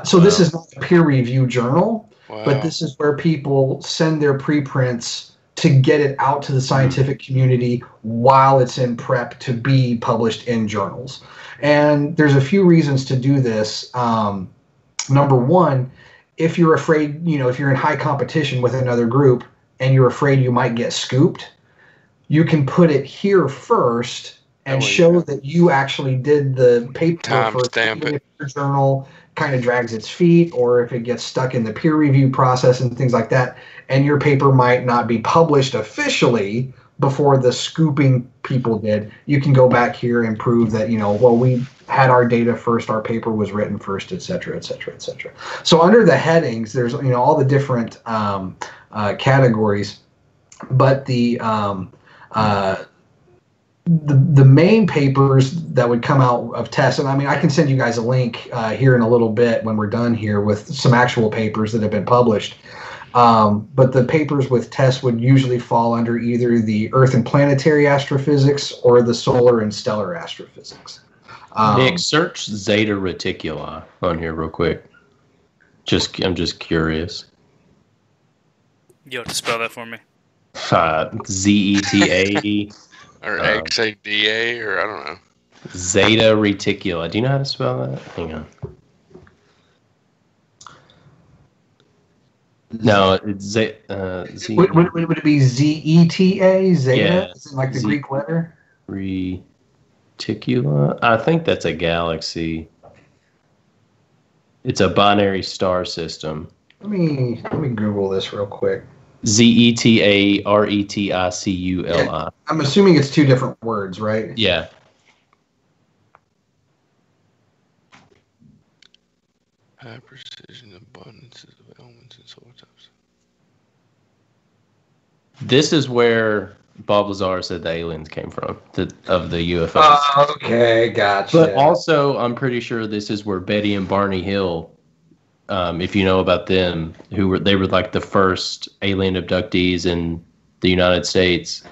So this is not a peer-reviewed journal, but this is where people send their preprints to get it out to the scientific community while it's in prep to be published in journals. And there's a few reasons to do this. Number one, if you're afraid, if you're in high competition with another group and you're afraid you might get scooped, you can put it here first and show that you actually did the paper first. If your journal kind of drags its feet, or if it gets stuck in the peer review process and things like that, and your paper might not be published officially before the scooping people did, you can go back here and prove that, we had our data first, our paper was written first, et cetera, et cetera, et cetera. So under the headings, there's, all the different categories, but the main papers that would come out of tests, and I can send you guys a link here in a little bit when we're done here with some actual papers that have been published. But the papers with tests would usually fall under either the Earth and planetary astrophysics or the solar and stellar astrophysics. Nick, search Zeta Reticuli on here real quick. I'm just curious. You have to spell that for me. Zeta. Or XADA, or I don't know. Zeta Reticuli. Do you know how to spell that? Hang on. No, it's Z. Would it be Zeta? Zeta? Yeah. Is it like the Greek letter? Reticula? I think that's a galaxy. It's a binary star system. Let me Google this real quick. Zeta Reticuli. Yeah, I'm assuming it's two different words, right? Yeah. High precision abundances of elements and solar types. This is where Bob Lazar said the aliens came from, of the UFOs. Okay, gotcha. But also, I'm pretty sure this is where Betty and Barney Hill, if you know about them, they were like the first alien abductees in the United States.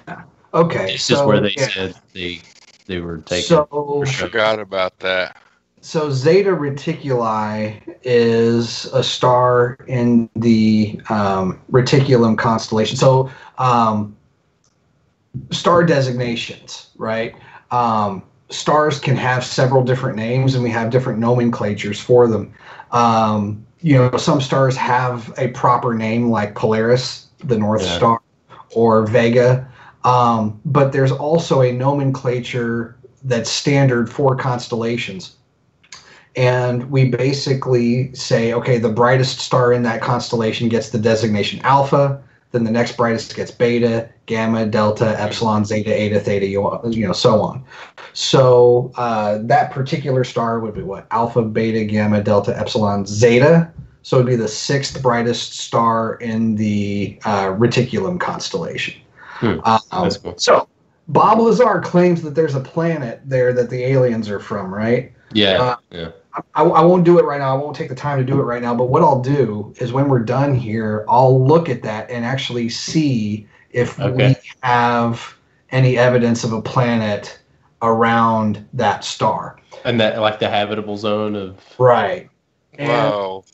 Okay, this is where they said they were taken. So forgot about that. So Zeta Reticuli is a star in the Reticulum constellation. So star designations, right? Stars can have several different names, and we have different nomenclatures for them. Some stars have a proper name, like Polaris, the North Star, or Vega. But there's also a nomenclature that's standard for constellations. And we basically say, okay, the brightest star in that constellation gets the designation alpha, then the next brightest gets beta, gamma, delta, epsilon, zeta, eta, theta, so on. So that particular star would be what? Alpha, beta, gamma, delta, epsilon, zeta. So it would be the sixth brightest star in the Reticulum constellation. That's cool. So Bob Lazar claims that there's a planet there that the aliens are from, right? Yeah. I won't do it right now. I won't take the time to do it right now. But what I'll do is when we're done here, I'll look at that and actually see if we have any evidence of a planet around that star. And that, like the habitable zone of... Right. And wow.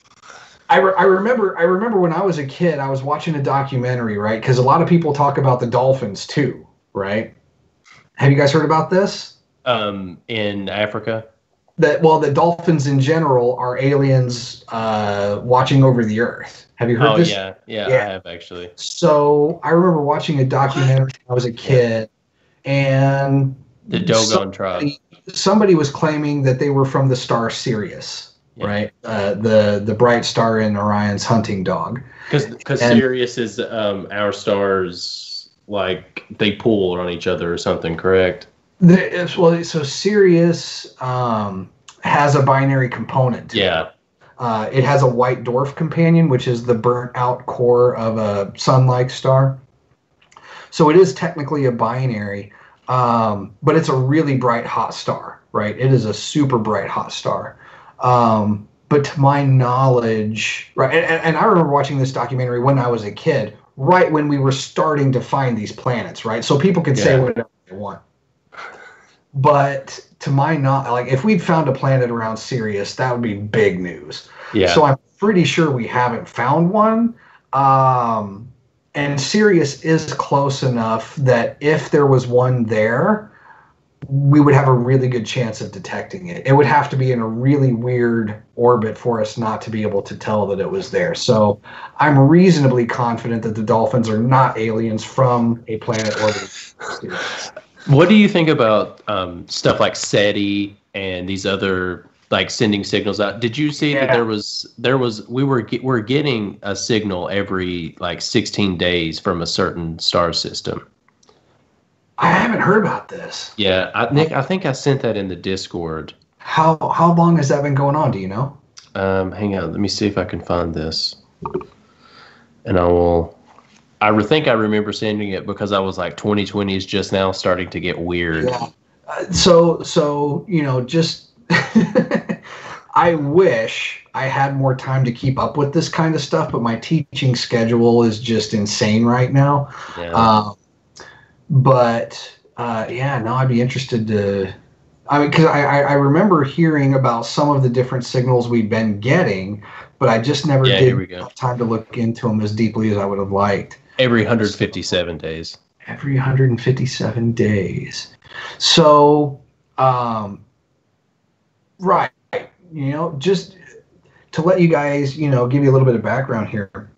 I remember when I was a kid, I was watching a documentary, right? Because a lot of people talk about the dolphins too, right? Have you guys heard about this? In Africa? The dolphins in general are aliens watching over the Earth. Have you heard this? Yeah, I have actually. So I remember watching a documentary when I was a kid, and the Dogon tribe. Somebody was claiming that they were from the star Sirius, right? The bright star in Orion's hunting dog. Because Sirius is our stars, like they pull on each other or something, correct? So Sirius has a binary component. Yeah. It has a white dwarf companion, which is the burnt out core of a sun-like star. So it is technically a binary, but it's a really bright hot star, right? It is a super bright hot star. but to my knowledge, right, and I remember watching this documentary when I was a kid, right when we were starting to find these planets, right? So people can say whatever they want. But to my knowledge, like if we'd found a planet around Sirius, that would be big news. Yeah. So I'm pretty sure we haven't found one. And Sirius is close enough that if there was one there, we would have a really good chance of detecting it. It would have to be in a really weird orbit for us not to be able to tell that it was there. So I'm reasonably confident that the dolphins are not aliens from a planet orbiting Sirius. What do you think about stuff like SETI and these other like sending signals out? Did you see that we're getting a signal every like 16 days from a certain star system? I haven't heard about this. Yeah, Nick, I think I sent that in the Discord. How long has that been going on? Do you know? Hang on, let me see if I can find this, and I think I remember sending it because I was like, 2020 is just now starting to get weird. Yeah. So just I wish I had more time to keep up with this kind of stuff, but my teaching schedule is just insane right now. Yeah. I'd be interested to. I mean, because I remember hearing about some of the different signals we've been getting, but I just never did have time to look into them as deeply as I would have liked. Every 157 days. Every 157 days. So, right. Just to let you guys, give you a little bit of background here.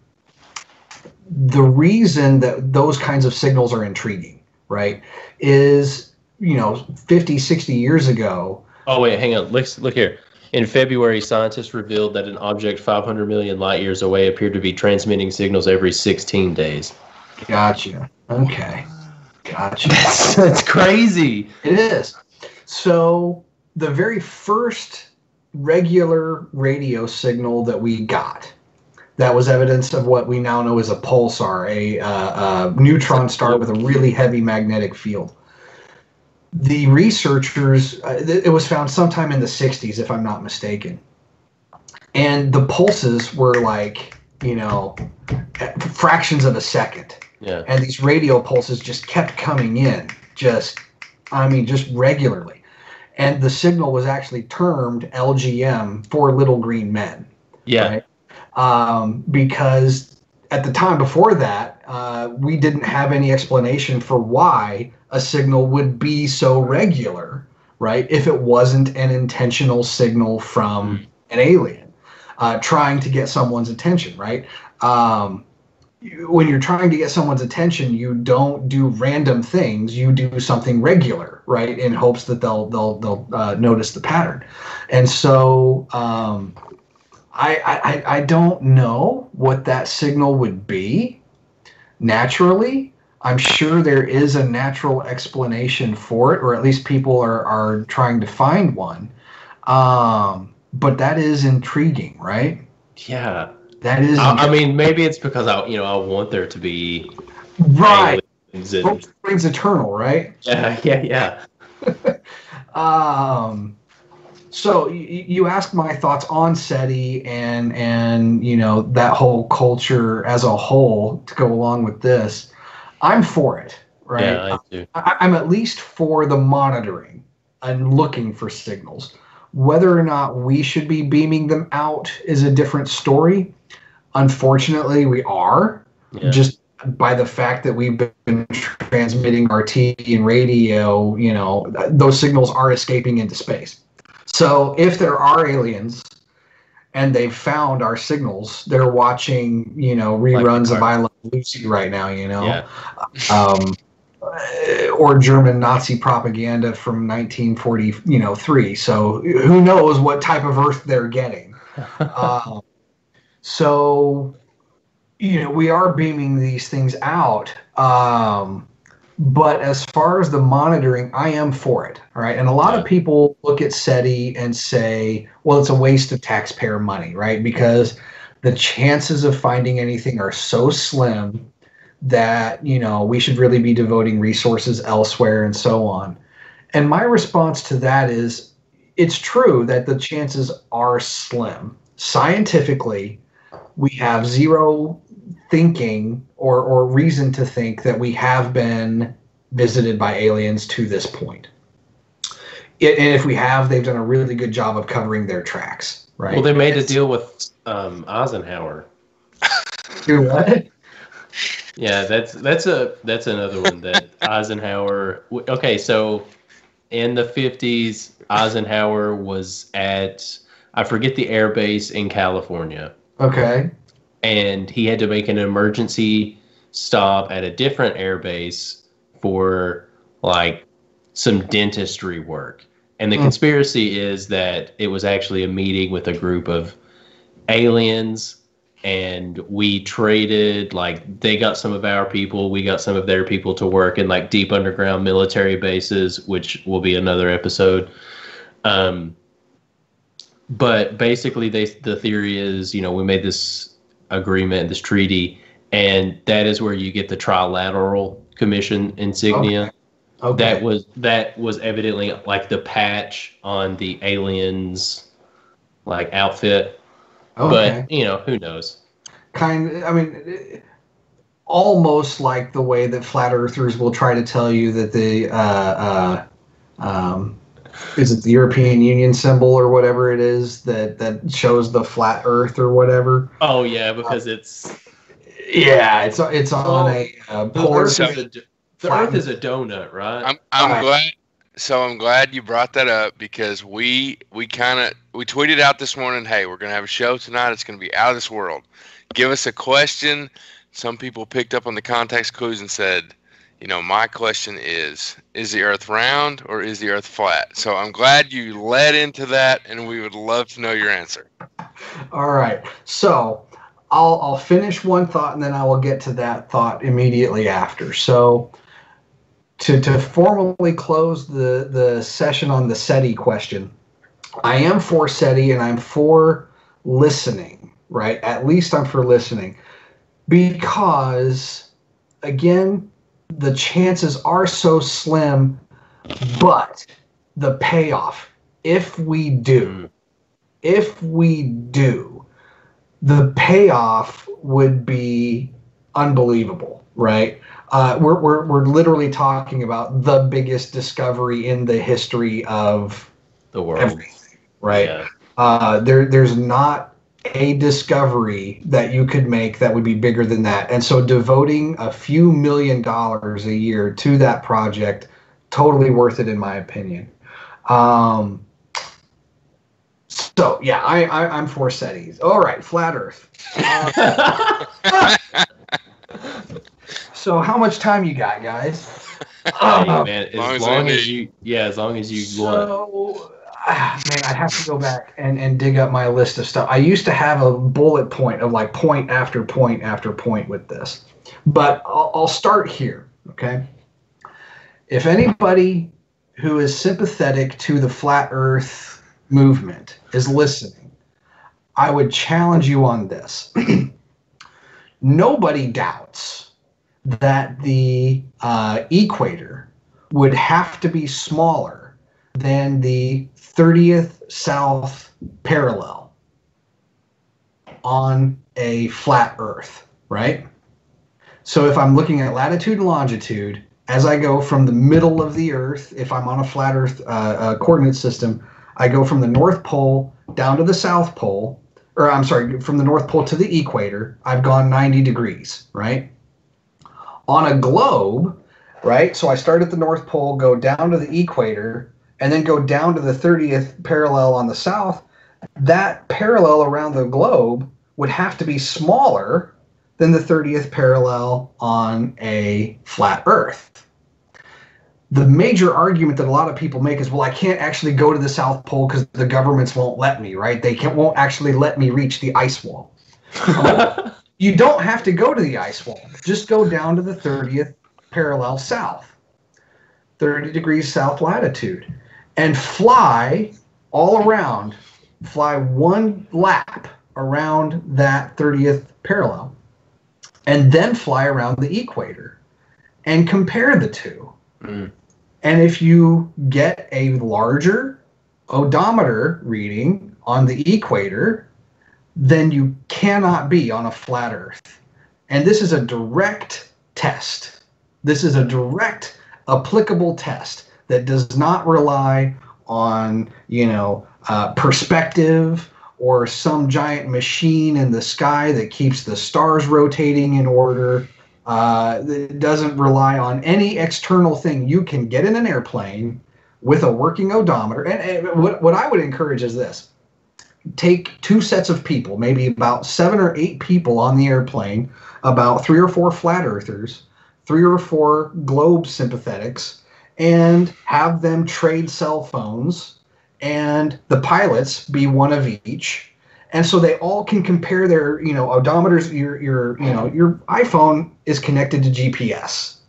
The reason that those kinds of signals are intriguing, right, is, 50, 60 years ago. Oh, wait, hang on. Look here. In February, scientists revealed that an object 500 million light years away appeared to be transmitting signals every 16 days. Gotcha. Okay. Gotcha. That's crazy. It is. So the very first regular radio signal that we got, that was evidence of what we now know as a pulsar, a neutron star with a really heavy magnetic field. The researchers, it was found sometime in the 60s, if I'm not mistaken. And the pulses were like, fractions of a second. Yeah. And these radio pulses just kept coming in, just regularly. And the signal was actually termed LGM for Little Green Men. Yeah. Right? Because at the time before that, we didn't have any explanation for why a signal would be so regular, right? If it wasn't an intentional signal from an alien trying to get someone's attention, right? When you're trying to get someone's attention, you don't do random things. You do something regular, right? In hopes that they'll notice the pattern. And so I don't know what that signal would be naturally. I'm sure there is a natural explanation for it, or at least people are trying to find one. But that is intriguing, right? Yeah. That is. I mean, maybe it's because I want there to be right. Hope springs eternal, right? Yeah. So you ask my thoughts on SETI and that whole culture as a whole to go along with this. I'm for it, right? Yeah, I do. I'm at least for the monitoring and looking for signals. Whether or not we should be beaming them out is a different story. Unfortunately, we are, just by the fact that we've been transmitting our TV and radio, those signals are escaping into space. So if there are aliens and they've found our signals, they're watching, reruns of I Love Lucy right now, or German Nazi propaganda from 1943. So who knows what type of Earth they're getting. So, we are beaming these things out. But as far as the monitoring, I am for it. All right. And a lot of people look at SETI and say, well, it's a waste of taxpayer money, right? Because the chances of finding anything are so slim that, we should really be devoting resources elsewhere and so on. And my response to that is, it's true that the chances are slim. Scientifically, we have zero thinking or reason to think that we have been visited by aliens to this point. And if we have, they've done a really good job of covering their tracks, right? Well, they made a deal with Eisenhower. Do what? Yeah, that's another one that Eisenhower. Okay, so in the 50s, Eisenhower was at, I forget the air base in California. Okay. And he had to make an emergency stop at a different air base for like some dentistry work. And the conspiracy is that it was actually a meeting with a group of aliens, and we traded, like, they got some of our people, we got some of their people to work in like deep underground military bases, which will be another episode. But basically the theory is, you know, we made this agreement, this treaty, and that is where you get the Trilateral Commission insignia. Okay. Okay. That was evidently like the patch on the aliens like outfit. Okay. But, you know, who knows? Almost like the way that flat earthers will try to tell you that the is it the European Union symbol or whatever it is that shows the flat Earth or whatever? Oh yeah, because it's on a polar. The Earth is a donut, right? I'm glad. So I'm glad you brought that up, because we tweeted out this morning, hey, we're gonna have a show tonight. It's gonna be out of this world. Give us a question. Some people picked up on the context clues and said, you know, my question is the Earth round or is the Earth flat? So I'm glad you led into that, and we would love to know your answer. All right. So I'll finish one thought, and then I will get to that thought immediately after. So to formally close the session on the SETI question, I am for SETI, and I'm for listening, right? At least I'm for listening, because, again, the chances are so slim, but the payoff, if we do, the payoff would be unbelievable, right? We're literally talking about the biggest discovery in the history of the world, everything, right? Yeah. There's not a discovery that you could make that would be bigger than that. And so devoting a few $1 million a year to that project, totally worth it in my opinion. So yeah, I'm for SETIs. All right, flat Earth. So how much time you got, guys? Hey, man, as long as you want. So, man, I have to go back and dig up my list of stuff. I used to have a bullet point of like point after point after point with this, but I'll start here, okay? If anybody who is sympathetic to the flat Earth movement is listening, I would challenge you on this. Nobody doubts that the equator would have to be smaller than the 30th south parallel on a flat Earth, right? So if I'm looking at latitude and longitude, as I go from the middle of the Earth, if I'm on a flat Earth coordinate system, I go from the North Pole down to the South Pole, or I'm sorry, from the North Pole to the equator, I've gone 90 degrees, right? On a globe, right? So I start at the North Pole, go down to the equator, and then go down to the 30th parallel on the south. That parallel around the globe would have to be smaller than the 30th parallel on a flat Earth. The major argument that a lot of people make is, well, I can't actually go to the South Pole because the governments won't let me, right? They won't actually let me reach the ice wall. You don't have to go to the ice wall. Just go down to the 30th parallel south, 30 degrees south latitude, and fly all around, fly one lap around that 30th parallel, and then fly around the equator and compare the two. And if you get a larger odometer reading on the equator than you cannot be on a flat Earth. And this is a direct test. This is a direct applicable test that does not rely on, perspective or some giant machine in the sky that keeps the stars rotating in order. It doesn't rely on any external thing. You can get in an airplane with a working odometer. And what I would encourage is this. Take two sets of people, maybe about 7 or 8 people on the airplane, about 3 or 4 flat earthers, 3 or 4 globe sympathetics, and have them trade cell phones, and the pilots be one of each. And so they all can compare their, odometers. Your iPhone is connected to GPS.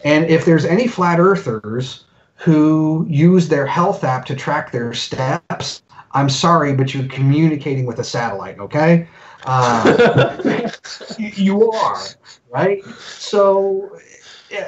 And if there's any flat earthers who use their health app to track their steps, I'm sorry, but you're communicating with a satellite, okay? You are, right? So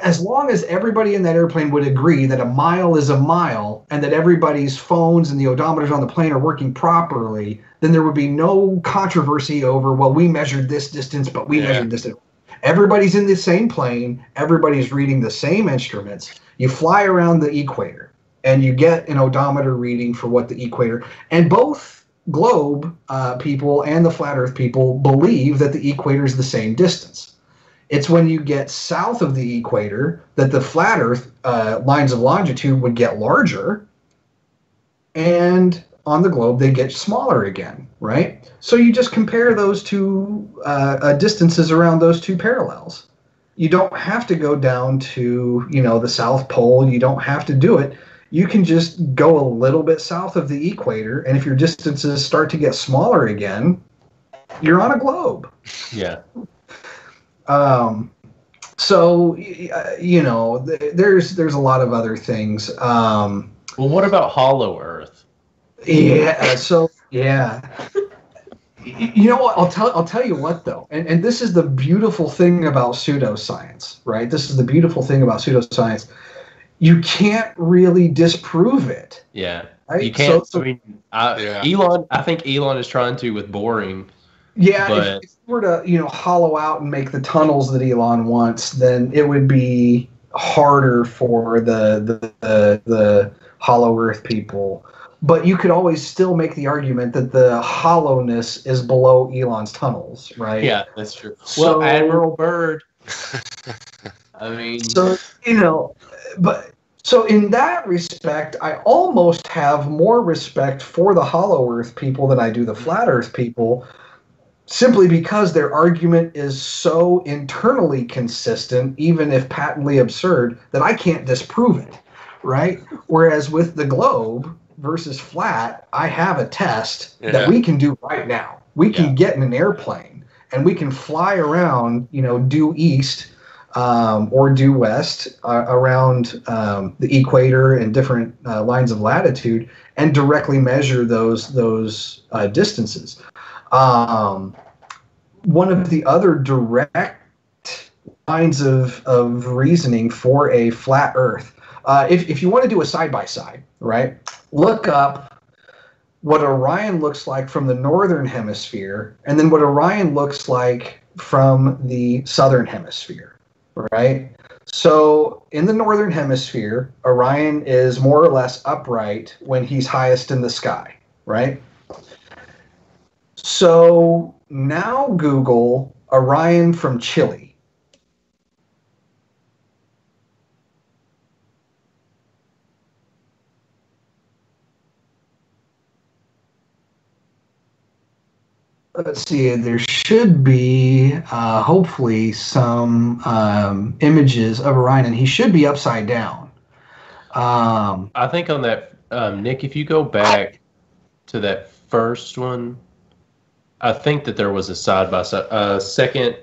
as long as everybody in that airplane would agree that a mile is a mile and that everybody's phones and the odometers on the plane are working properly, then there would be no controversy over, well, we measured this distance, but we measured this distance. Everybody's in the same plane. Everybody's reading the same instruments. You fly around the equator, and you get an odometer reading for what the equator. And both globe people and the flat Earth people believe that the equator is the same distance. It's when you get south of the equator that the flat Earth lines of longitude would get larger, and on the globe they get smaller again, right? So you just compare those two distances around those two parallels. You don't have to go down to, the South Pole. You don't have to do it. You can just go a little bit south of the equator, and if your distances start to get smaller again, you're on a globe. Yeah. So, there's a lot of other things. Well, what about hollow Earth? Yeah. So, yeah. You know what? I'll tell you what, though, and this is the beautiful thing about pseudoscience, right? This is the beautiful thing about pseudoscience. You can't really disprove it. Yeah. Right? You can't. Yeah. Elon, I think Elon is trying to with boring. Yeah, but if you were to, hollow out and make the tunnels that Elon wants, then it would be harder for the hollow Earth people. But you could always still make the argument that the hollowness is below Elon's tunnels, right? Yeah, that's true. So, well, Admiral Byrd. I mean, so in that respect, I almost have more respect for the hollow Earth people than I do the flat Earth people, simply because their argument is so internally consistent, even if patently absurd, that I can't disprove it, right? Whereas with the globe versus flat, I have a test that we can do right now. We can get in an airplane and we can fly around, due east or due west around the equator and different lines of latitude and directly measure those distances. One of the other direct lines of reasoning for a flat Earth, if you want to do a side-by-side, right, look up what Orion looks like from the northern hemisphere and then what Orion looks like from the southern hemisphere, right? So in the northern hemisphere, Orion is more or less upright when he's highest in the sky, right? So now Google Orion from Chile. Let's see, there should be hopefully some images of Orion, and he should be upside down. I think on that, Nick, if you go back to that first one, I think that there was a side-by-side second.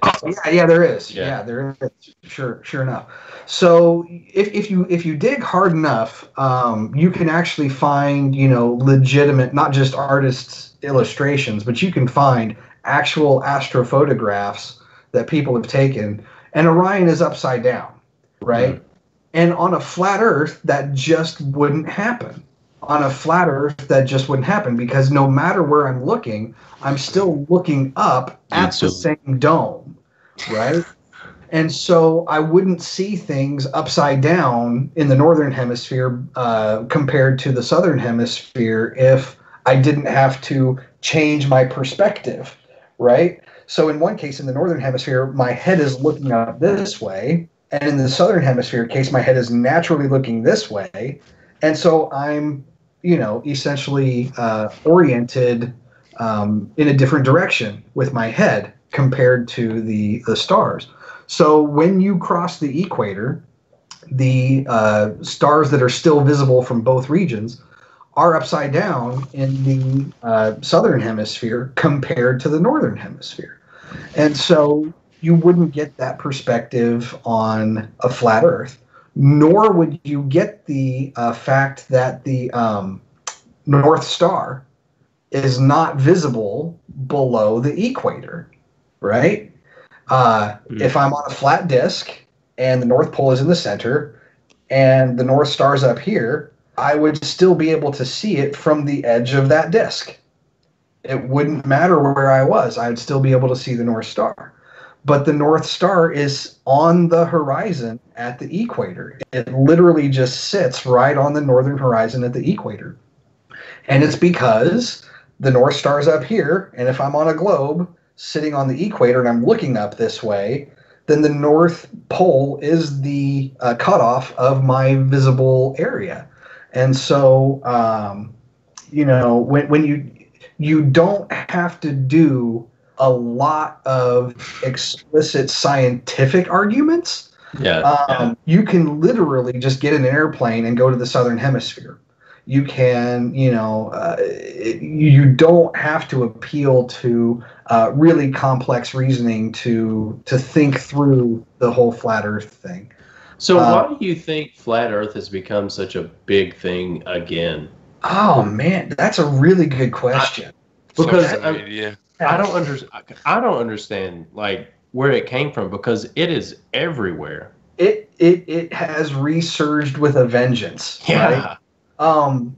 Yeah, there is. Yeah, there is. Sure enough. So if you dig hard enough, you can actually find, legitimate, not just artists' illustrations, but you can find actual astrophotographs that people have taken, and Orion is upside down, right? Mm-hmm. And on a flat Earth, that just wouldn't happen. On a flat Earth, that just wouldn't happen, because no matter where I'm looking, I'm still looking up at the same dome, right? And so I wouldn't see things upside down in the northern hemisphere compared to the southern hemisphere if I didn't have to change my perspective, right? So in one case, in the northern hemisphere, my head is looking up this way, and in the southern hemisphere case, my head is naturally looking this way, and so I'm, essentially oriented in a different direction with my head compared to the stars. So when you cross the equator, the stars that are still visible from both regions are upside down in the southern hemisphere compared to the northern hemisphere. And so you wouldn't get that perspective on a flat Earth, nor would you get the fact that the North Star is not visible below the equator, right? If I'm on a flat disk and the North Pole is in the center and the North Star's up here, I would still be able to see it from the edge of that disk. It wouldn't matter where I was. I would still be able to see the North Star. But the North Star is on the horizon at the equator. It literally just sits right on the northern horizon at the equator. And it's because the North Star is up here, and if I'm on a globe sitting on the equator and I'm looking up this way, then the North Pole is the cutoff of my visible area. And so, when you don't have to do a lot of explicit scientific arguments. You can literally just get in an airplane and go to the southern hemisphere. You can, you don't have to appeal to really complex reasoning to think through the whole flat Earth thing. So why do you think flat Earth has become such a big thing again? Oh man, that's a really good question. Because I don't understand like where it came from, because it is everywhere. It has resurged with a vengeance. Yeah. Right?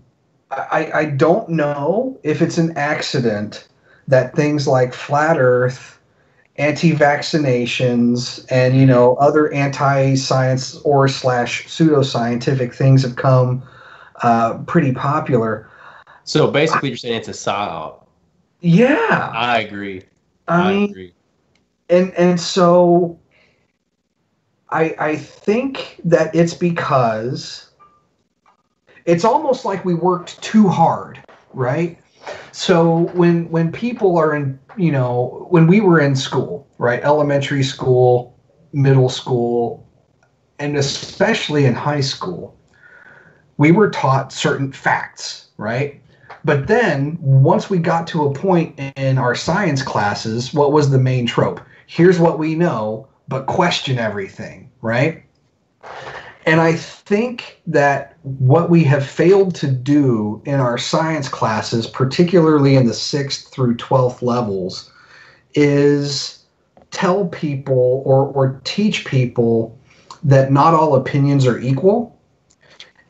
I don't know if it's an accident that things like flat Earth, anti-vaccinations, and other anti-science or /pseudoscientific things have come pretty popular. So basically, you're saying it's a psyop. Yeah, I agree. I agree. And so I think that it's because it's almost like we worked too hard, right? So when people are in, when we were in school, right, elementary school, middle school, and especially in high school, we were taught certain facts, right? But then once we got to a point in our science classes, what was the main trope? Here's what we know, but question everything, right? And I think that what we have failed to do in our science classes, particularly in the 6th through 12th levels, is tell people or teach people that not all opinions are equal.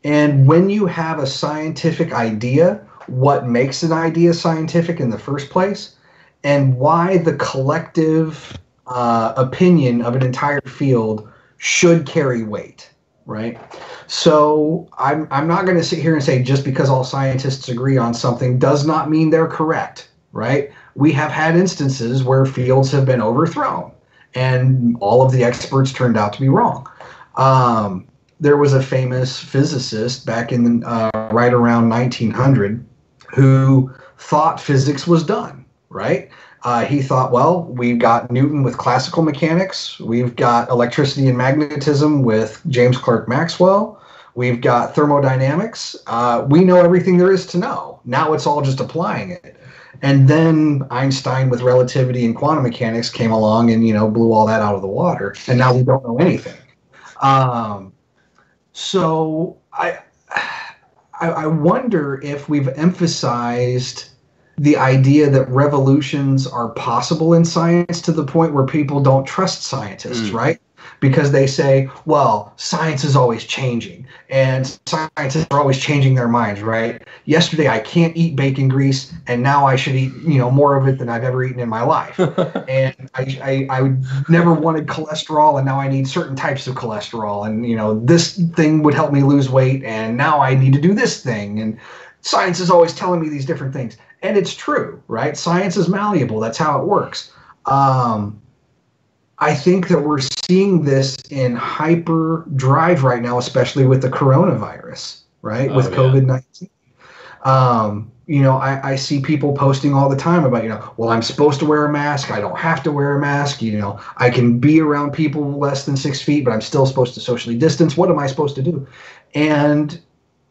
And when you have a scientific idea, what makes an idea scientific in the first place, and why the collective opinion of an entire field should carry weight, right? So I'm not going to sit here and say just because all scientists agree on something does not mean they're correct, right? We have had instances where fields have been overthrown and all of the experts turned out to be wrong. There was a famous physicist back in right around 1900 who thought physics was done, right? He thought, well, we've got Newton with classical mechanics. We've got electricity and magnetism with James Clerk Maxwell. We've got thermodynamics. We know everything there is to know. Now it's all just applying it. And then Einstein with relativity and quantum mechanics came along and, blew all that out of the water. And now we don't know anything. So I wonder if we've emphasized the idea that revolutions are possible in science to the point where people don't trust scientists, right? because they say, well, science is always changing and scientists are always changing their minds, right? Yesterday I can't eat bacon grease and now I should eat, more of it than I've ever eaten in my life. And I never wanted cholesterol and now I need certain types of cholesterol, and this thing would help me lose weight and now I need to do this thing, and science is always telling me these different things. And it's true, right? Science is malleable. That's how it works. I think that we're seeing this in hyperdrive right now, especially with the coronavirus, right? With COVID-19. I see people posting all the time about, well, I'm supposed to wear a mask. I don't have to wear a mask. I can be around people less than 6 feet, but I'm still supposed to socially distance. What am I supposed to do? And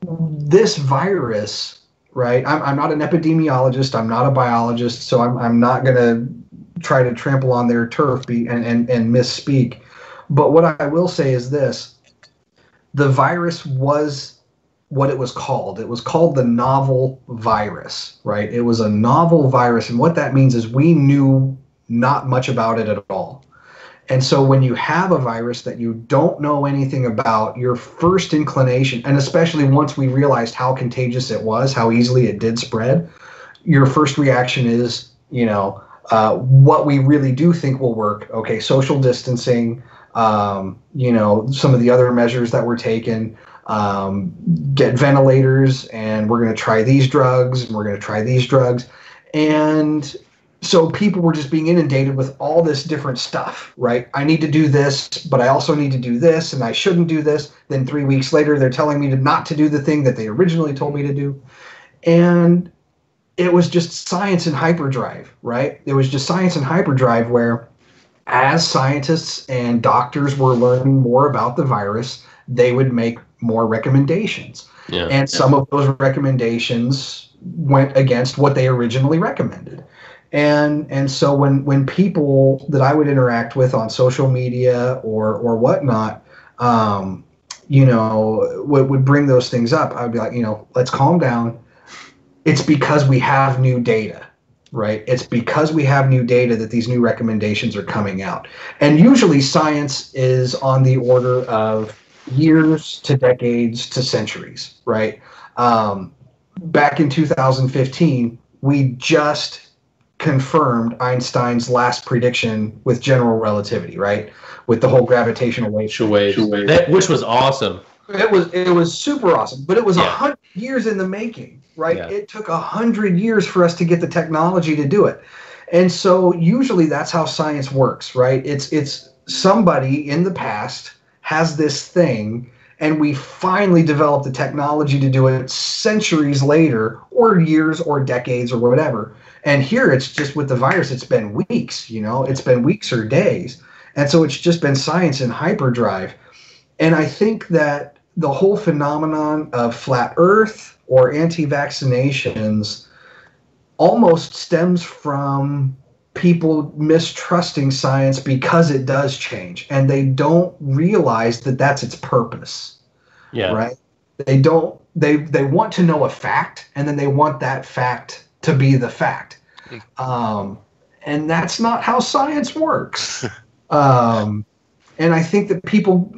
this virus, right? I'm not an epidemiologist. I'm not a biologist, so I'm not going to try to trample on their turf and misspeak. But what I will say is this: the virus was what it was called. It was called the novel virus, right? It was a novel virus, and what that means is we knew not much about it at all. And so when you have a virus that you don't know anything about, your first inclination, and especially once we realized how contagious it was, how easily it did spread, your first reaction is, what we really do think will work. Okay, social distancing, some of the other measures that were taken, get ventilators, and we're going to try these drugs, and we're going to try these drugs. And so people were just being inundated with all this different stuff, right? I need to do this, but I also need to do this, and I shouldn't do this. Then 3 weeks later, they're telling me not to do the thing that they originally told me to do. And it was just science in hyperdrive, right? It was just science in hyperdrive where, as scientists and doctors were learning more about the virus, they would make more recommendations. And some of those recommendations went against what they originally recommended. And so when people that I would interact with on social media or whatnot, would bring those things up, I would be like, let's calm down. It's because we have new data, right? It's because we have new data that these new recommendations are coming out. And usually science is on the order of years to decades to centuries, right? Back in 2015, we just confirmed Einstein's last prediction with general relativity, right? With the whole gravitational wave. Which was awesome. It was super awesome, but it was 100 years in the making, right? Yeah. It took 100 years for us to get the technology to do it. And so usually that's how science works, right? It's somebody in the past has this thing, and we finally developed the technology to do it centuries later, or years or decades or whatever. And here it's just with the virus, it's been weeks, it's been weeks or days. And so it's just been science in hyperdrive. And I think that the whole phenomenon of flat Earth or anti-vaccinations almost stems from people mistrusting science because it does change. And they don't realize that that's its purpose. Yeah. Right? They want to know a fact, and then they want that fact to be the fact. And that's not how science works. And I think that people,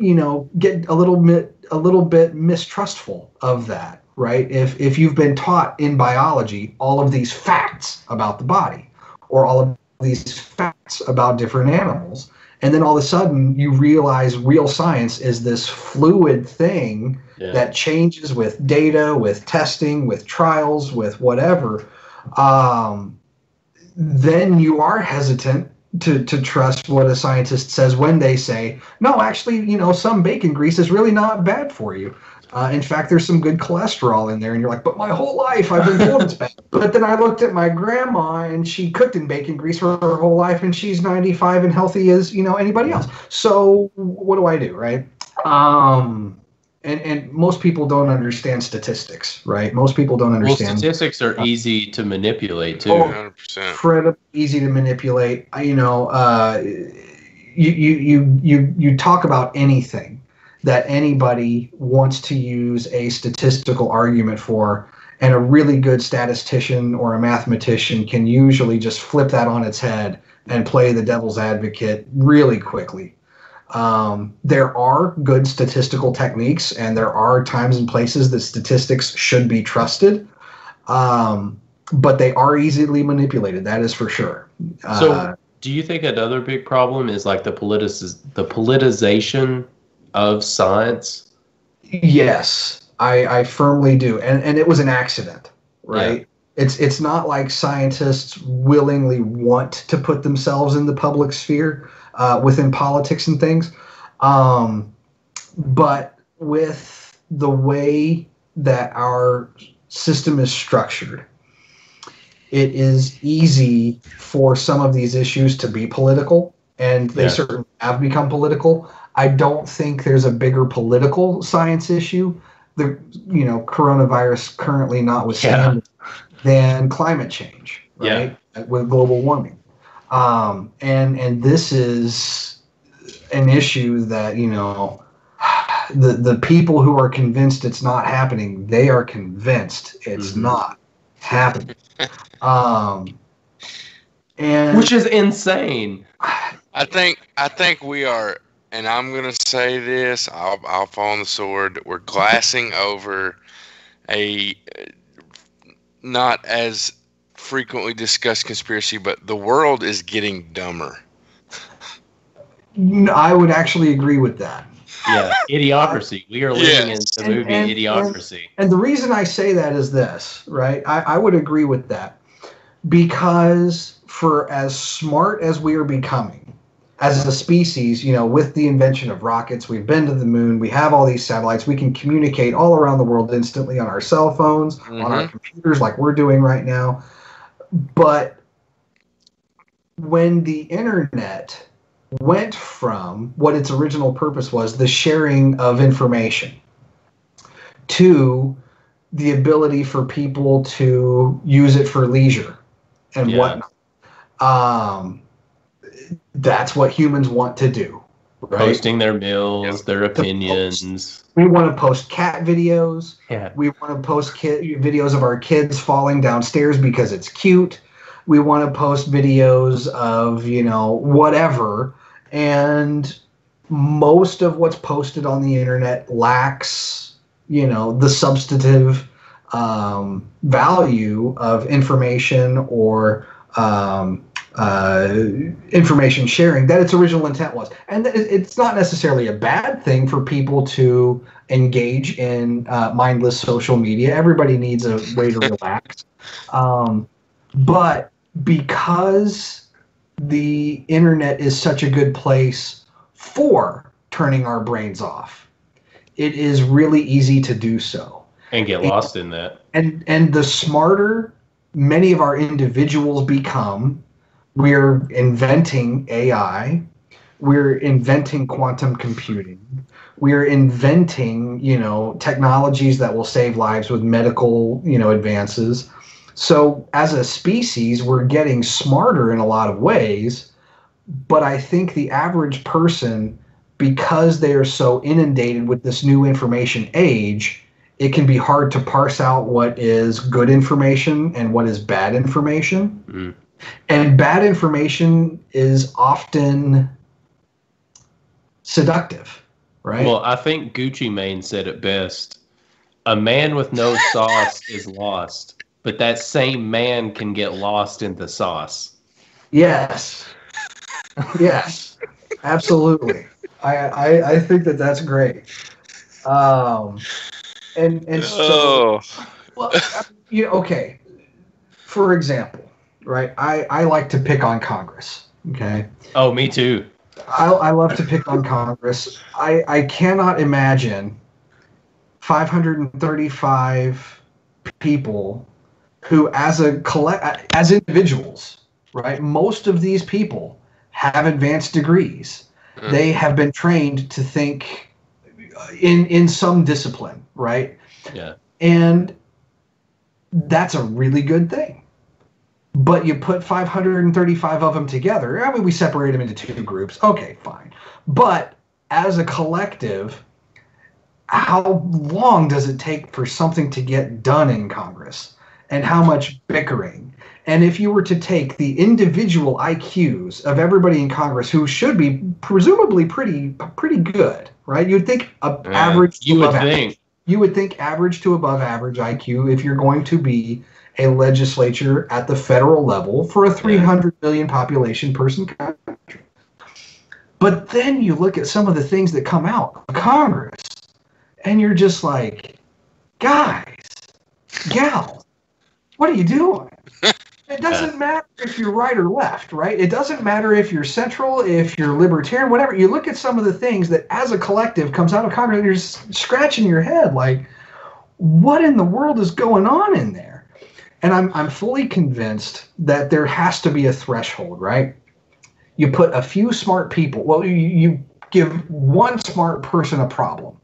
get a little bit mistrustful of that, right? If you've been taught in biology all of these facts about the body, or all of these facts about different animals, and then all of a sudden you realize real science is this fluid thing that changes with data, with testing, with trials, with whatever, then you are hesitant to trust what a scientist says when they say, no, actually, some bacon grease is really not bad for you. In fact, there's some good cholesterol in there. And you're like, but my whole life I've been told it's bad. But then I looked at my grandma, and she cooked in bacon grease for her whole life, and she's 95 and healthy as, anybody else. So what do I do, right? And most people don't understand statistics, right? Most people don't understand. Well, statistics are easy to manipulate too. 100%. Incredibly easy to manipulate. You talk about anything that anybody wants to use a statistical argument for, and a really good statistician or a mathematician can usually just flip that on its head and play the devil's advocate really quickly. There are good statistical techniques, and there are times and places that statistics should be trusted, but they are easily manipulated. That is for sure. So, do you think another big problem is like the politicization of science? Yes, I firmly do, and it was an accident, right? Yeah. It's not like scientists willingly want to put themselves in the public sphere within politics and things, but with the way that our system is structured, it is easy for some of these issues to be political, and they certainly have become political. I don't think there's a bigger political science issue, coronavirus currently notwithstanding, than climate change, right? With global warming. And this is an issue that, the people who are convinced it's not happening, they are convinced it's not happening. And which is insane. I think we are, and I'm gonna say this, I'll fall on the sword. We're glassing over a not as frequently discussed conspiracy, but the world is getting dumber. I would actually agree with that. Yeah, Idiocracy. We are living in the movie Idiocracy. And the reason I say that is this, right? I would agree with that because for as smart as we are becoming as a species, with the invention of rockets, we've been to the moon, we have all these satellites, we can communicate all around the world instantly on our cell phones, on our computers like we're doing right now. But when the internet went from what its original purpose was, the sharing of information, to the ability for people to use it for leisure and whatnot. That's what humans want to do. Right? Posting their meals, their opinions. We want to post cat videos. Yeah. We want to post videos of our kids falling downstairs because it's cute. We want to post videos of, whatever. And most of what's posted on the internet lacks, the substantive value of information or information sharing that its original intent was. And it's not necessarily a bad thing for people to engage in mindless social media. Everybody needs a way to relax. But because the internet is such a good place for turning our brains off, it is really easy to do so. And get lost in that. And the smarter many of our individuals become, we're inventing AI, we're inventing quantum computing, we're inventing, technologies that will save lives with medical, advances. So as a species, we're getting smarter in a lot of ways, but I think the average person, because they are so inundated with this new information age, it can be hard to parse out what is good information and what is bad information. Mm. And bad information is often seductive, right? Well, I think Gucci Mane said it best. A man with no sauce is lost, but that same man can get lost in the sauce. Yes. Yes, absolutely. I think that's great. And so, well, okay. For example, right? I like to pick on Congress. Okay. Oh, me too. I love to pick on Congress. I cannot imagine 535 people who, as individuals, right? Most of these people have advanced degrees. Mm. They have been trained to think in some discipline, right? Yeah. And that's a really good thing. But you put 535 of them together. I mean, we separate them into two groups. Okay, fine. But as a collective, how long does it take for something to get done in Congress? And how much bickering And if you were to take the individual IQs of everybody in Congress, who should be presumably pretty good, right? You'd think average. You would think. You would think average to above average IQ if you're going to be a legislature at the federal level for a 300 million population person country. But then you look at some of the things that come out of Congress, and you're just like, guys, gals, what are you doing? It doesn't matter if you're right or left, right? It doesn't matter if you're central, if you're libertarian, whatever. You look at some of the things that as a collective comes out of Congress, and you're just scratching your head like, what in the world is going on in there? And I'm fully convinced that there has to be a threshold, right? You put a few smart people, well, you give one smart person a problem.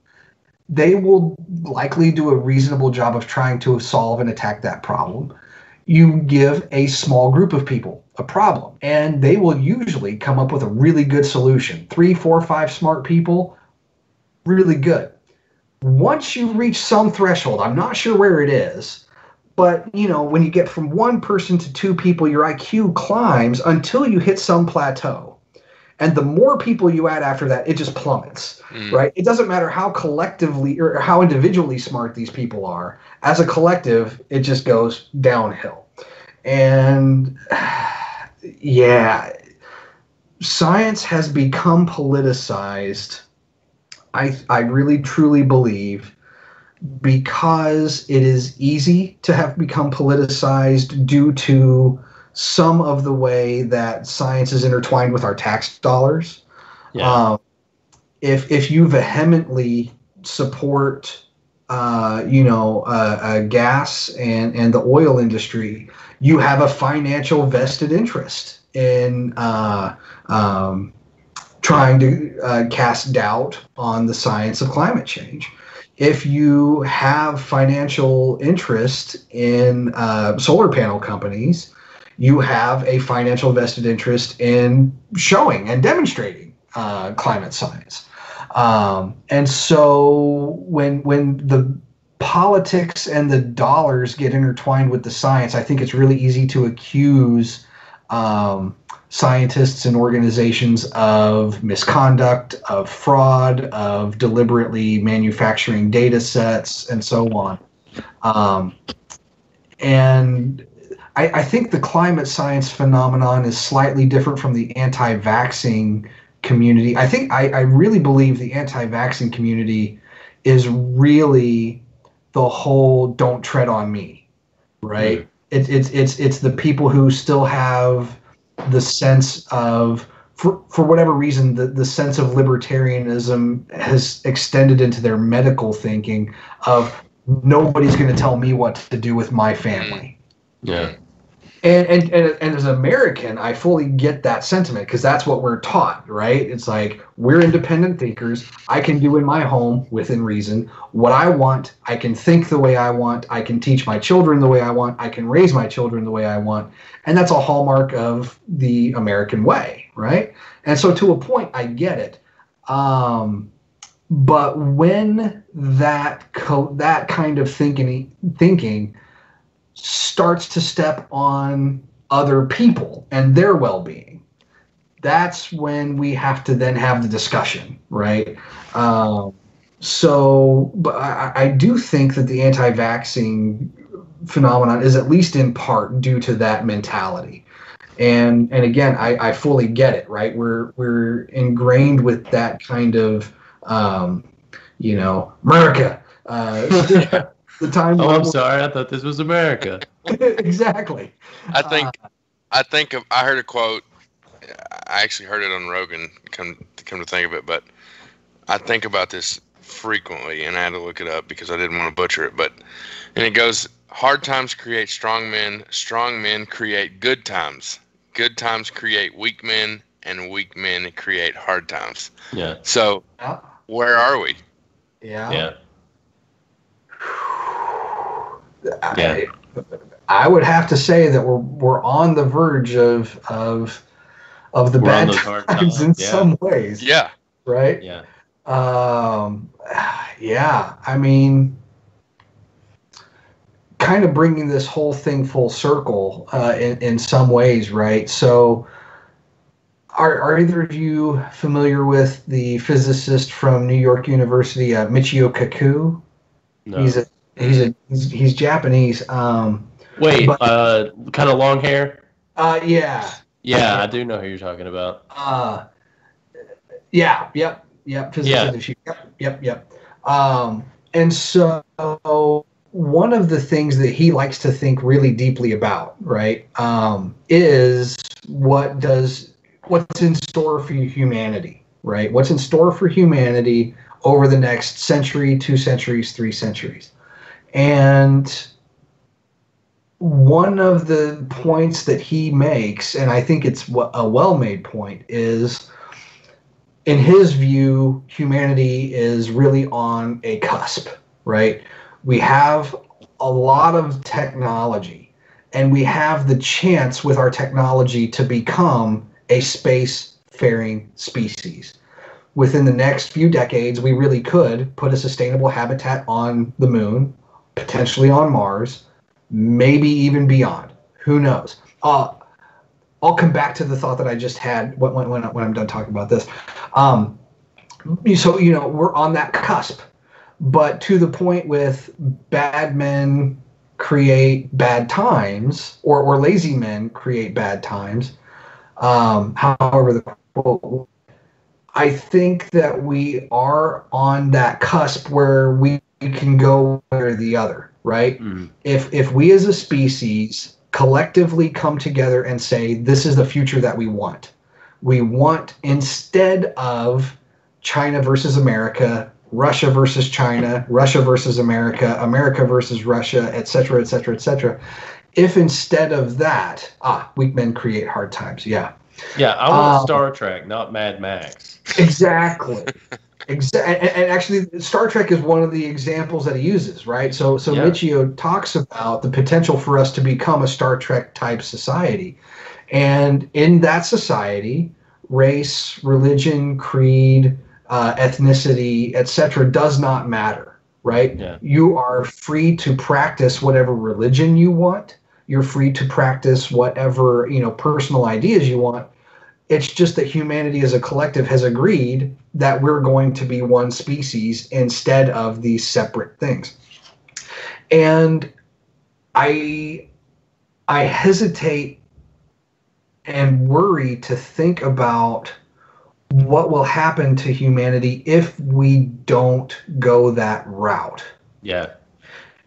They will likely do a reasonable job of trying to solve and attack that problem. You give a small group of people a problem, and they will usually come up with a really good solution. 3, 4, 5 smart people, really good. Once you reach some threshold, I'm not sure where it is, but when you get from one person to 2 people, your IQ climbs until you hit some plateau. And the more people you add after that, it just plummets, right? It doesn't matter how collectively or how individually smart these people are. As a collective, it just goes downhill. And science has become politicized, I really truly believe, because it is easy to have become politicized due to some of the way that science is intertwined with our tax dollars. Yeah. If you vehemently support, gas and the oil industry, you have a financial vested interest in trying to cast doubt on the science of climate change. If you have financial interest in solar panel companies, you have a financial vested interest in showing and demonstrating climate science. And so when the politics and the dollars get intertwined with the science, I think it's really easy to accuse scientists and organizations of misconduct, of fraud, of deliberately manufacturing data sets, and so on. And I think the climate science phenomenon is slightly different from the anti-vaxxing community. I really believe the anti-vaxxing community is really the whole "don't tread on me," right? It's the people who still have the sense of, for whatever reason, the sense of libertarianism has extended into their medical thinking of nobody's going to tell me what to do with my family. Yeah. And as an American, I fully get that sentiment because that's what we're taught, right? It's like, we're independent thinkers. I can do in my home, within reason, what I want. I can think the way I want. I can teach my children the way I want. I can raise my children the way I want. And that's a hallmark of the American way, right? And so to a point, I get it. But when that kind of thinking starts to step on other people and their well-being, that's when we have to then have the discussion, right? But I do think that the anti-vaxxing phenomenon is at least in part due to that mentality. And again, I fully get it, right? We're ingrained with that kind of, America. The time. Oh, I'm sorry. I thought this was America. Exactly. I heard a quote. I actually heard it on Rogan. Come to think of it, but I think about this frequently, and I had to look it up because I didn't want to butcher it. And it goes: hard times create strong men. Strong men create good times. Good times create weak men, and weak men create hard times. Yeah. So, where are we? Yeah. Yeah. I would have to say that we're on the verge of the bad times in some ways. Yeah. Right? Yeah. I mean, kind of bringing this whole thing full circle in some ways, right? So are either of you familiar with the physicist from New York University, Michio Kaku? No. He's Japanese. Wait, kind of long hair? Yeah. Yeah, I do know who you're talking about. Yep. Physicist. Yep. And so one of the things that he likes to think really deeply about, right, is what's in store for humanity, right? What's in store for humanity over the next century, 2 centuries, 3 centuries. And one of the points that he makes, and I think it's a well-made point, is in his view, humanity is really on a cusp, right? We have a lot of technology, and we have the chance with our technology to become a space-faring species. Within the next few decades, we really could put a sustainable habitat on the moon, potentially on Mars, maybe even beyond. Who knows? I'll come back to the thought that I just had when I'm done talking about this. So, we're on that cusp. But to the point with bad men create bad times, or lazy men create bad times, however the quote, I think that we are on that cusp where we can go one or the other, right? Mm. If we as a species collectively come together and say, this is the future that we want. We want, instead of China versus America, Russia versus China, Russia versus America, America versus Russia, et cetera, et cetera, et cetera. If instead of that, weak men create hard times. Yeah. Yeah, I want Star Trek, not Mad Max. Exactly. And actually, Star Trek is one of the examples that he uses, right? So yeah. Michio talks about the potential for us to become a Star Trek type society. And in that society, race, religion, creed, ethnicity, etc., does not matter, right? Yeah. You are free to practice whatever religion you want. You're free to practice whatever, personal ideas you want. It's just that humanity as a collective has agreed that we're going to be one species instead of these separate things. And I hesitate and worry to think about what will happen to humanity if we don't go that route. Yeah.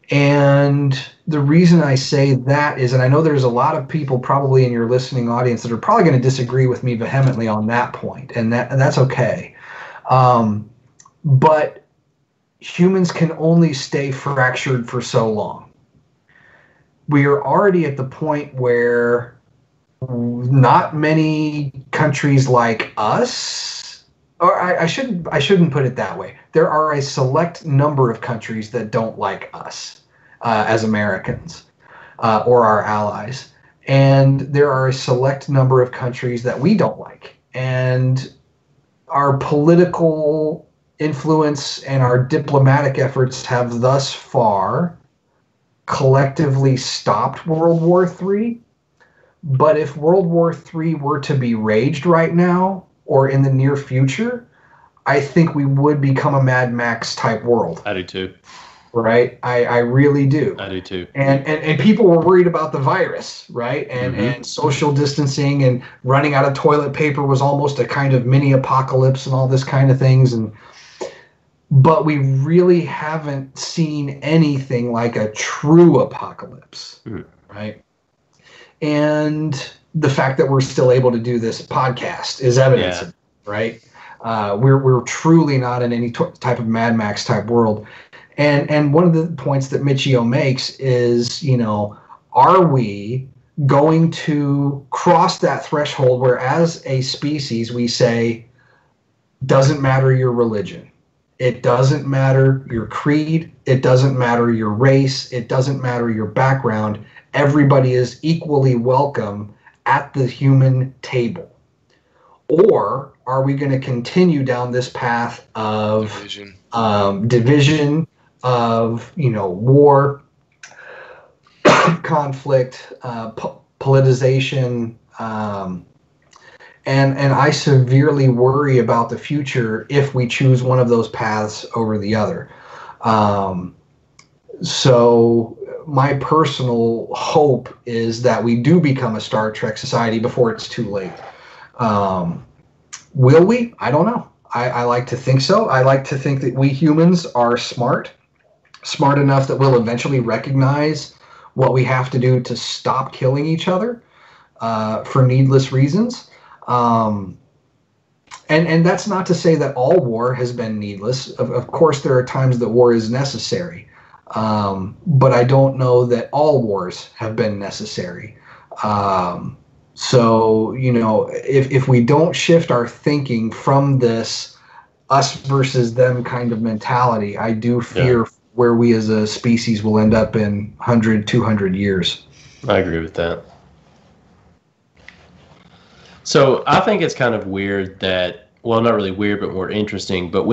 And the reason I say that is, and I know there's a lot of people probably in your listening audience that are probably going to disagree with me vehemently on that point, and that's okay. But humans can only stay fractured for so long. We are already at the point where not many countries like us, or I shouldn't put it that way. There are a select number of countries that don't like us as Americans or our allies. And there are a select number of countries that we don't like. And our political influence and our diplomatic efforts have thus far collectively stopped World War III. But if World War III were to be raged right now or in the near future, I think we would become a Mad Max type world. I do too. Right? I really do. I do too. And people were worried about the virus, right? And social distancing and running out of toilet paper was almost a kind of mini apocalypse and all this kind of things. But we really haven't seen anything like a true apocalypse, right? And the fact that we're still able to do this podcast is evidence of it, right? We're truly not in any type of Mad Max type world. And one of the points that Michio makes is, are we going to cross that threshold where as a species we say, doesn't matter your religion, it doesn't matter your creed, it doesn't matter your race, it doesn't matter your background, everybody is equally welcome at the human table? Or are we going to continue down this path of division, of war? conflict, politicization, and I severely worry about the future if we choose one of those paths over the other. So my personal hope is that we do become a Star Trek society before it's too late. Will we? I don't know. I like to think so. I like to think that we humans are smart enough that we'll eventually recognize what we have to do to stop killing each other for needless reasons. And that's not to say that all war has been needless. Of course, there are times that war is necessary. But I don't know that all wars have been necessary. So, if we don't shift our thinking from this us versus them kind of mentality, I do fear where we as a species will end up in 100, 200 years. I agree with that. So I think it's kind of weird that, well, not really weird, but more interesting. But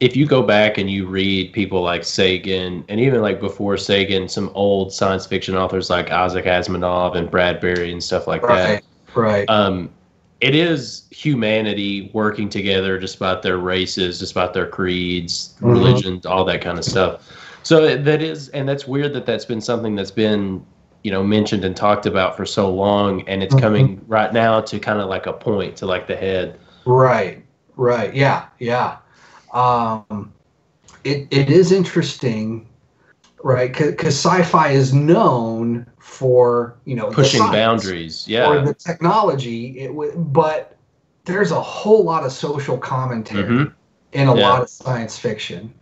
if you go back and you read people like Sagan, and even like before Sagan, some old science fiction authors like Isaac Asimov and Bradbury and stuff like that. Right. It is humanity working together despite their races, despite their creeds, religions, all that kind of stuff. So that's weird that that's been something that's been, mentioned and talked about for so long, and it's coming right now to kind of like a point, to like the head. Right. Yeah. It is interesting, right? Because sci-fi is known for, pushing boundaries, or the technology. But there's a whole lot of social commentary in a lot of science fiction,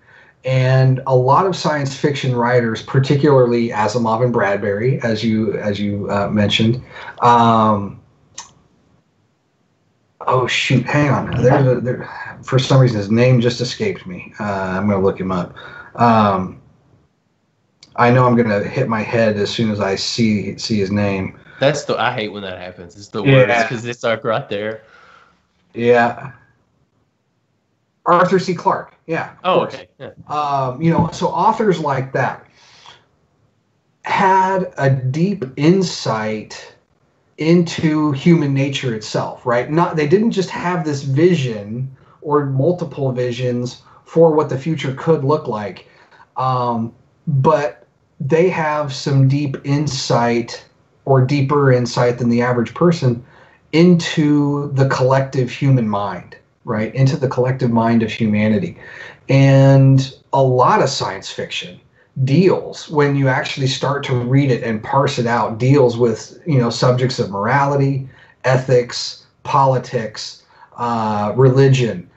and a lot of science fiction writers, particularly Asimov and Bradbury, as you mentioned. Oh shoot! Hang on. For some reason, his name just escaped me. I'm going to look him up. I know I'm going to hit my head as soon as I see his name. I hate when that happens. It's the worst because it's like right there. Yeah. Arthur C. Clarke. Yeah. Oh, okay. Yeah. So authors like that had a deep insight into human nature itself, right? They didn't just have this vision or multiple visions for what the future could look like, but they have some deep insight, or deeper insight than the average person, into the collective human mind, right? Into the collective mind of humanity. And a lot of science fiction deals, when you actually start to read it and parse it out, deals with, subjects of morality, ethics, politics, religion,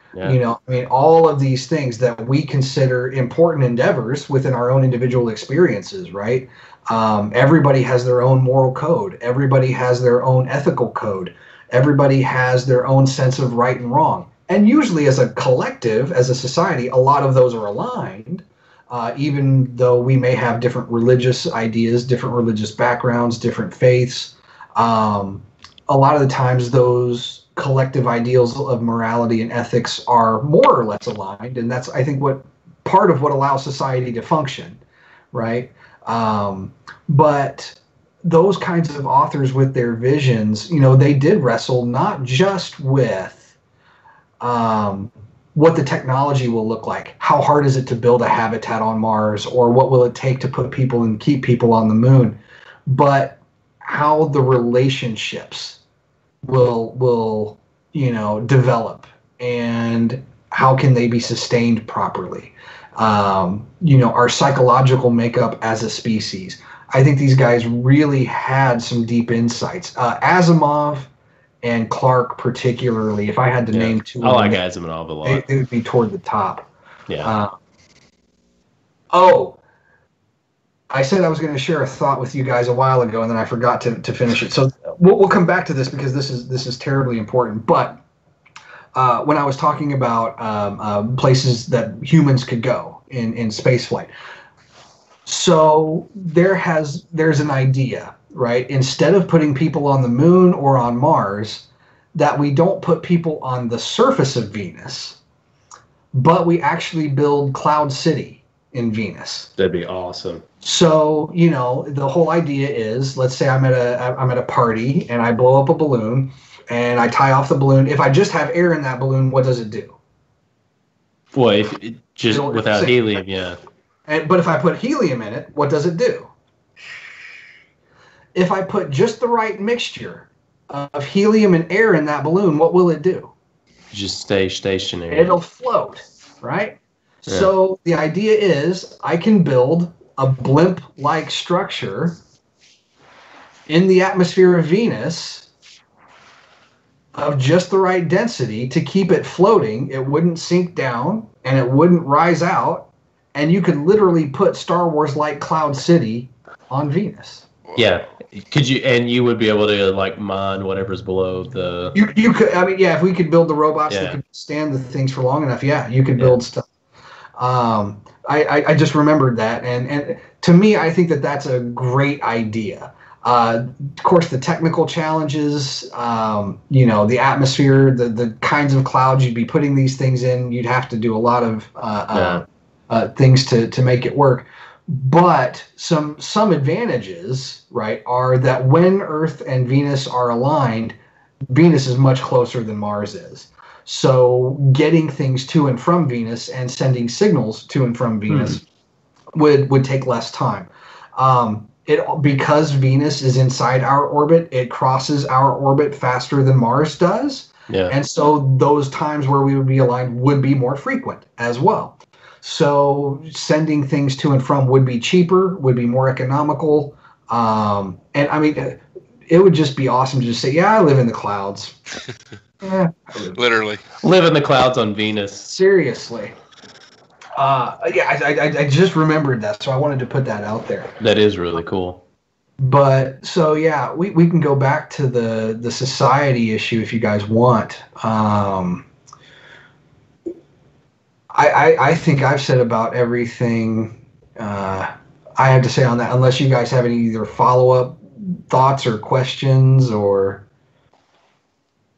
all of these things that we consider important endeavors within our own individual experiences, right? Everybody has their own moral code. Everybody has their own ethical code. Everybody has their own sense of right and wrong. And usually as a collective, as a society, a lot of those are aligned. Even though we may have different religious ideas, different religious backgrounds, different faiths, a lot of the times those collective ideals of morality and ethics are more or less aligned, and that's, I think, part of what allows society to function, right? But those kinds of authors with their visions, they did wrestle not just with what the technology will look like. How hard is it to build a habitat on Mars, or what will it take to put people and keep people on the moon? But how the relationships will develop, and how can they be sustained properly? Our psychological makeup as a species. I think these guys really had some deep insights. Asimov and Clarke particularly, if I had to name two. I like Asimov a lot. They would be toward the top. Yeah. I said I was going to share a thought with you guys a while ago, and then I forgot to finish it. So we'll come back to this because this is terribly important. But when I was talking about places that humans could go in spaceflight, so there's an idea, right? Instead of putting people on the moon or on Mars, that we don't put people on the surface of Venus, but we actually build Cloud City in Venus. That'd be awesome. So, the whole idea is, let's say I'm at a party and I blow up a balloon and I tie off the balloon. If I just have air in that balloon, what does it do? Well, if it, just without helium, yeah. But if I put helium in it, what does it do? If I put just the right mixture of helium and air in that balloon, what will it do? Just stay stationary. It'll float, right? Yeah. So the idea is I can build a blimp-like structure in the atmosphere of Venus of just the right density to keep it floating. It wouldn't sink down and it wouldn't rise out. And you could literally put Star Wars-like Cloud City on Venus. Yeah. Could you? And you would be able to like mine whatever's below the. You could. I mean, yeah. If we could build the robots that could stand the things for long enough, yeah, you could build stuff. I just remembered that, and to me, I think that's a great idea. Of course, the technical challenges, the atmosphere, the kinds of clouds you'd be putting these things in, you'd have to do a lot of things to make it work. But some advantages, right, are that when Earth and Venus are aligned, Venus is much closer than Mars is. So getting things to and from Venus and sending signals to and from Venus would take less time. Because Venus is inside our orbit, it crosses our orbit faster than Mars does. Yeah. And so those times where we would be aligned would be more frequent as well. So sending things to and from would be cheaper, would be more economical. And I mean, it would just be awesome to just say, yeah, I live in the clouds. Literally. Live in the clouds on Venus. Seriously. I just remembered that, so I wanted to put that out there. That is really cool. But, so yeah, we can go back to the society issue if you guys want. I think I've said about everything I have to say on that, unless you guys have any either follow-up thoughts or questions or...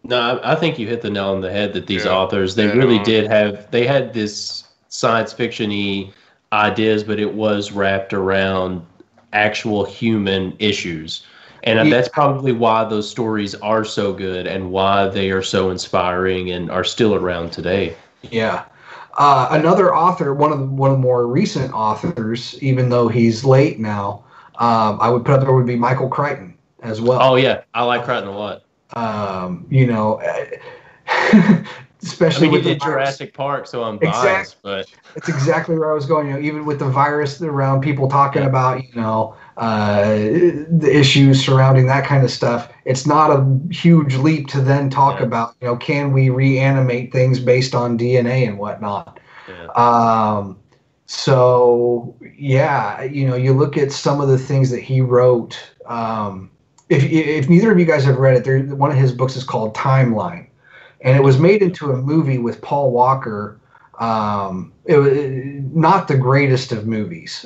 No, I think you hit the nail on the head that these authors, they really did have, they had this science fiction-y ideas, but it was wrapped around actual human issues. And that's probably why those stories are so good and why they are so inspiring and are still around today. Yeah. Another author, one of the more recent authors, even though he's late now, I would put up there would be Michael Crichton as well. Oh, yeah. I like Crichton a lot. Especially with the Jurassic Park, so I'm biased, but it's exactly where I was going. Even with the virus around, people talking about the issues surrounding that kind of stuff. It's not a huge leap to then talk about can we reanimate things based on DNA and whatnot. So you look at some of the things that he wrote. If neither of you guys have read it, one of his books is called Timeline, and it was made into a movie with Paul Walker. It was not the greatest of movies.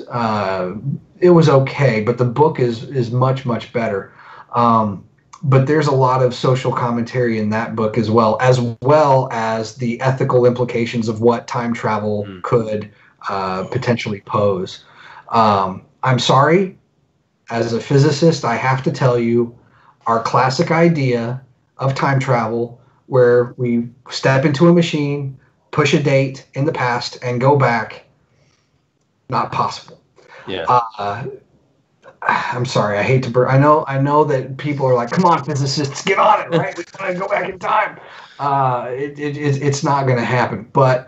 It was okay, but the book is much, much better. But there's a lot of social commentary in that book as well as the ethical implications of what time travel could potentially pose. I'm sorry. As a physicist, I have to tell you, our classic idea of time travel, where we step into a machine, push a date in the past, and go back, not possible. Yeah. I'm sorry. I hate to I know that people are like, come on, physicists, get on it, right? We want to go back in time. It's not going to happen. But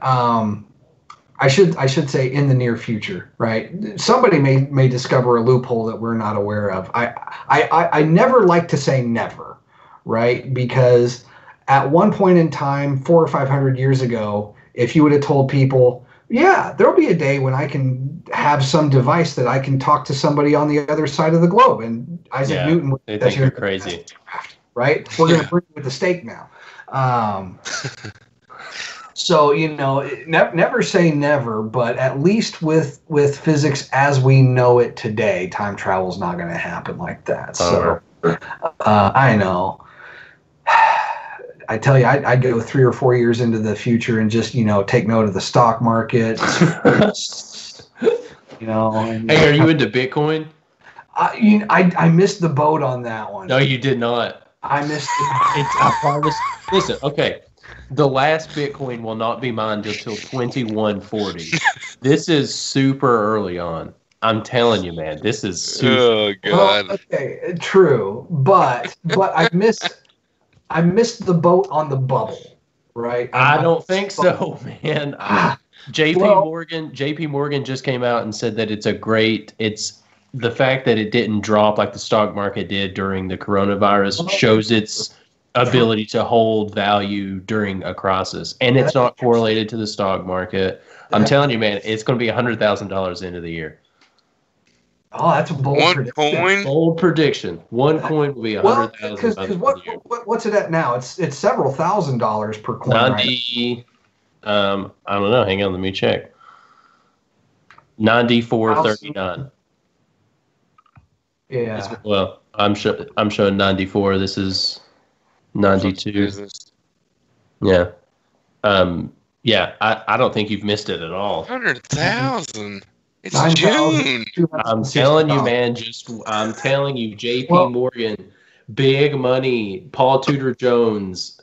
I should say in the near future, right? Somebody may discover a loophole that we're not aware of. I never like to say never, right? Because at one point in time, 400 or 500 years ago, if you would have told people, yeah, there'll be a day when I can have some device that I can talk to somebody on the other side of the globe, and Isaac Newton would think you're crazy, right? We're going to bring you with the stake now. So, never say never, but at least with physics as we know it today, time travel is not going to happen like that. So, I know. I tell you, I'd go 3 or 4 years into the future and just, take note of the stock market. You know. And, Hey, are you into Bitcoin? I missed the boat on that one. No, you did not. I missed. I promise. Listen, okay. The last Bitcoin will not be mined until 2140. This is super early on. I'm telling you, man. This is super. Oh God. Well, okay, true, but I missed the boat on the bubble, right? I don't think so, man. JP Morgan just came out and said that it's the fact that it didn't drop like the stock market did during the coronavirus shows its ability to hold value during a crisis, and it's not correlated to the stock market. I'm telling you, man, it's going to be $100,000 into the year. Oh, that's a bold prediction. Coin? Bold prediction. One coin will be $100,000. Because what's it at now? It's several $1,000s per coin. 90. I don't know. Hang on, let me check. 94.39. Yeah. Well, I'm showing 94. This is 92. Yeah. Yeah. I don't think you've missed it at all. 100,000. It's 9,000. June. I'm telling you, man. I'm telling you, J.P. Morgan, big money. Paul Tudor Jones,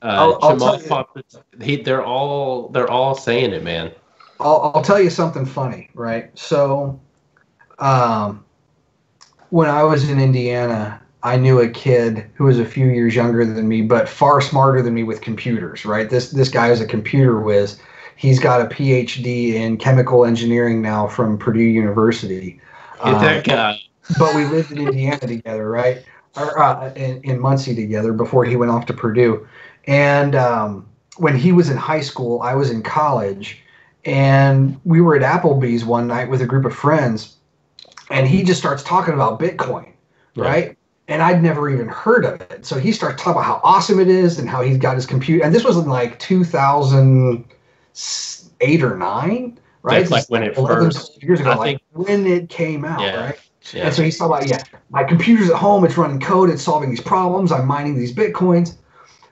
Jamal Pop. They're all saying it, man. I'll tell you something funny, right? So, when I was in Indiana, I knew a kid who was a few years younger than me, but far smarter than me with computers, right? This guy is a computer whiz. He's got a PhD in chemical engineering now from Purdue University. Get that guy. But we lived in Indiana together, right? Or in Muncie together before he went off to Purdue. And when he was in high school, I was in college, and we were at Applebee's one night with a group of friends, and he just starts talking about Bitcoin, right? And I'd never even heard of it. So he starts talking about how awesome it is and how he's got his computer. And this was in like 2008 or 9, right? That's like when it first. Years ago, I think when it came out, right? Yeah. And so he's talking about, my computer's at home, it's running code, it's solving these problems, I'm mining these Bitcoins.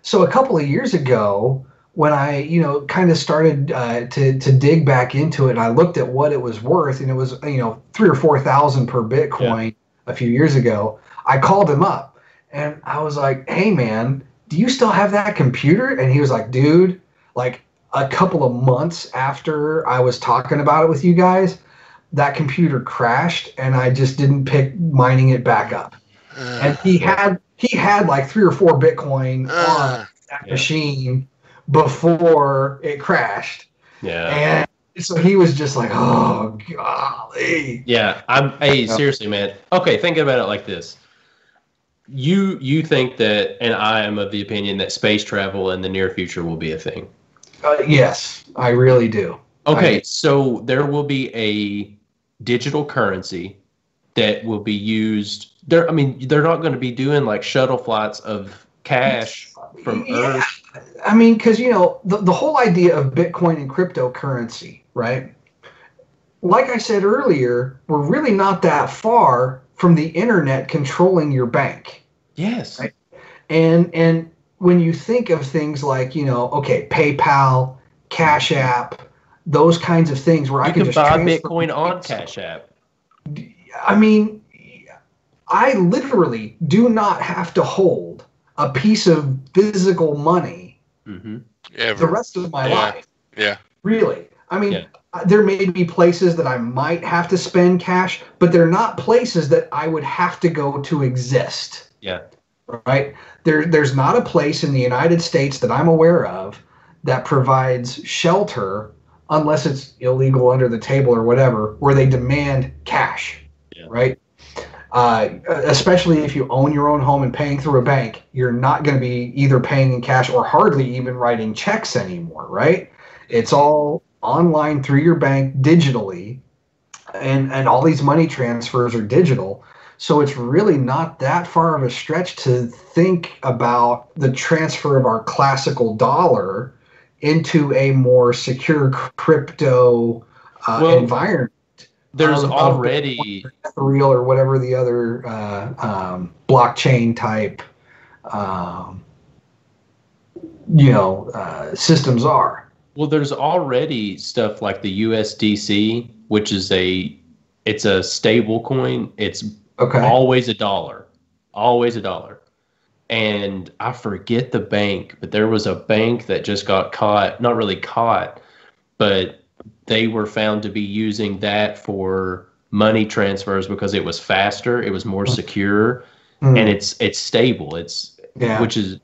So a couple of years ago, when I, kind of started to dig back into it, and I looked at what it was worth, and it was, 3,000 or 4,000 per Bitcoin a few years ago. I called him up, and I was like, "Hey, man, do you still have that computer?" And he was like, "Dude, like a couple of months after I was talking about it with you guys, that computer crashed, and I just didn't pick mining it back up." And he had like 3 or 4 Bitcoin on that machine before it crashed. Yeah. And so he was just like, "Oh golly." Yeah. Seriously, man. Okay, think about it like this. You think that, and I am of the opinion that space travel in the near future will be a thing. Yes, I really do. Okay, so there will be a digital currency that will be used. They're not going to be doing like shuttle flights of cash from Earth. I mean, because, the whole idea of Bitcoin and cryptocurrency, right? Like I said earlier, we're really not that far from the internet controlling your bank. Yes. Right? And when you think of things like, PayPal, Cash App, those kinds of things where I can just buy transfer Bitcoin on Cash App. I mean, I literally do not have to hold a piece of physical money the rest of my life. Yeah. Really. I mean, there may be places that I might have to spend cash, but they're not places that I would have to go to exist. Yeah. Right? There's not a place in the United States that I'm aware of that provides shelter, unless it's illegal under the table or whatever, where they demand cash. Yeah. Right? Especially if you own your own home and paying through a bank, you're not going to be either paying in cash or hardly even writing checks anymore, right? It's all online through your bank digitally, and all these money transfers are digital. So it's really not that far of a stretch to think about the transfer of our classical dollar into a more secure crypto environment. There's already Ethereal or whatever the other blockchain type systems are. Well, there's already stuff like the USDC, which is it's a stable coin. It's always $1, always $1. And I forget the bank, but there was a bank that just got caught, not really caught, but they were found to be using that for money transfers because it was faster, it was more secure, and it's stable. Which is,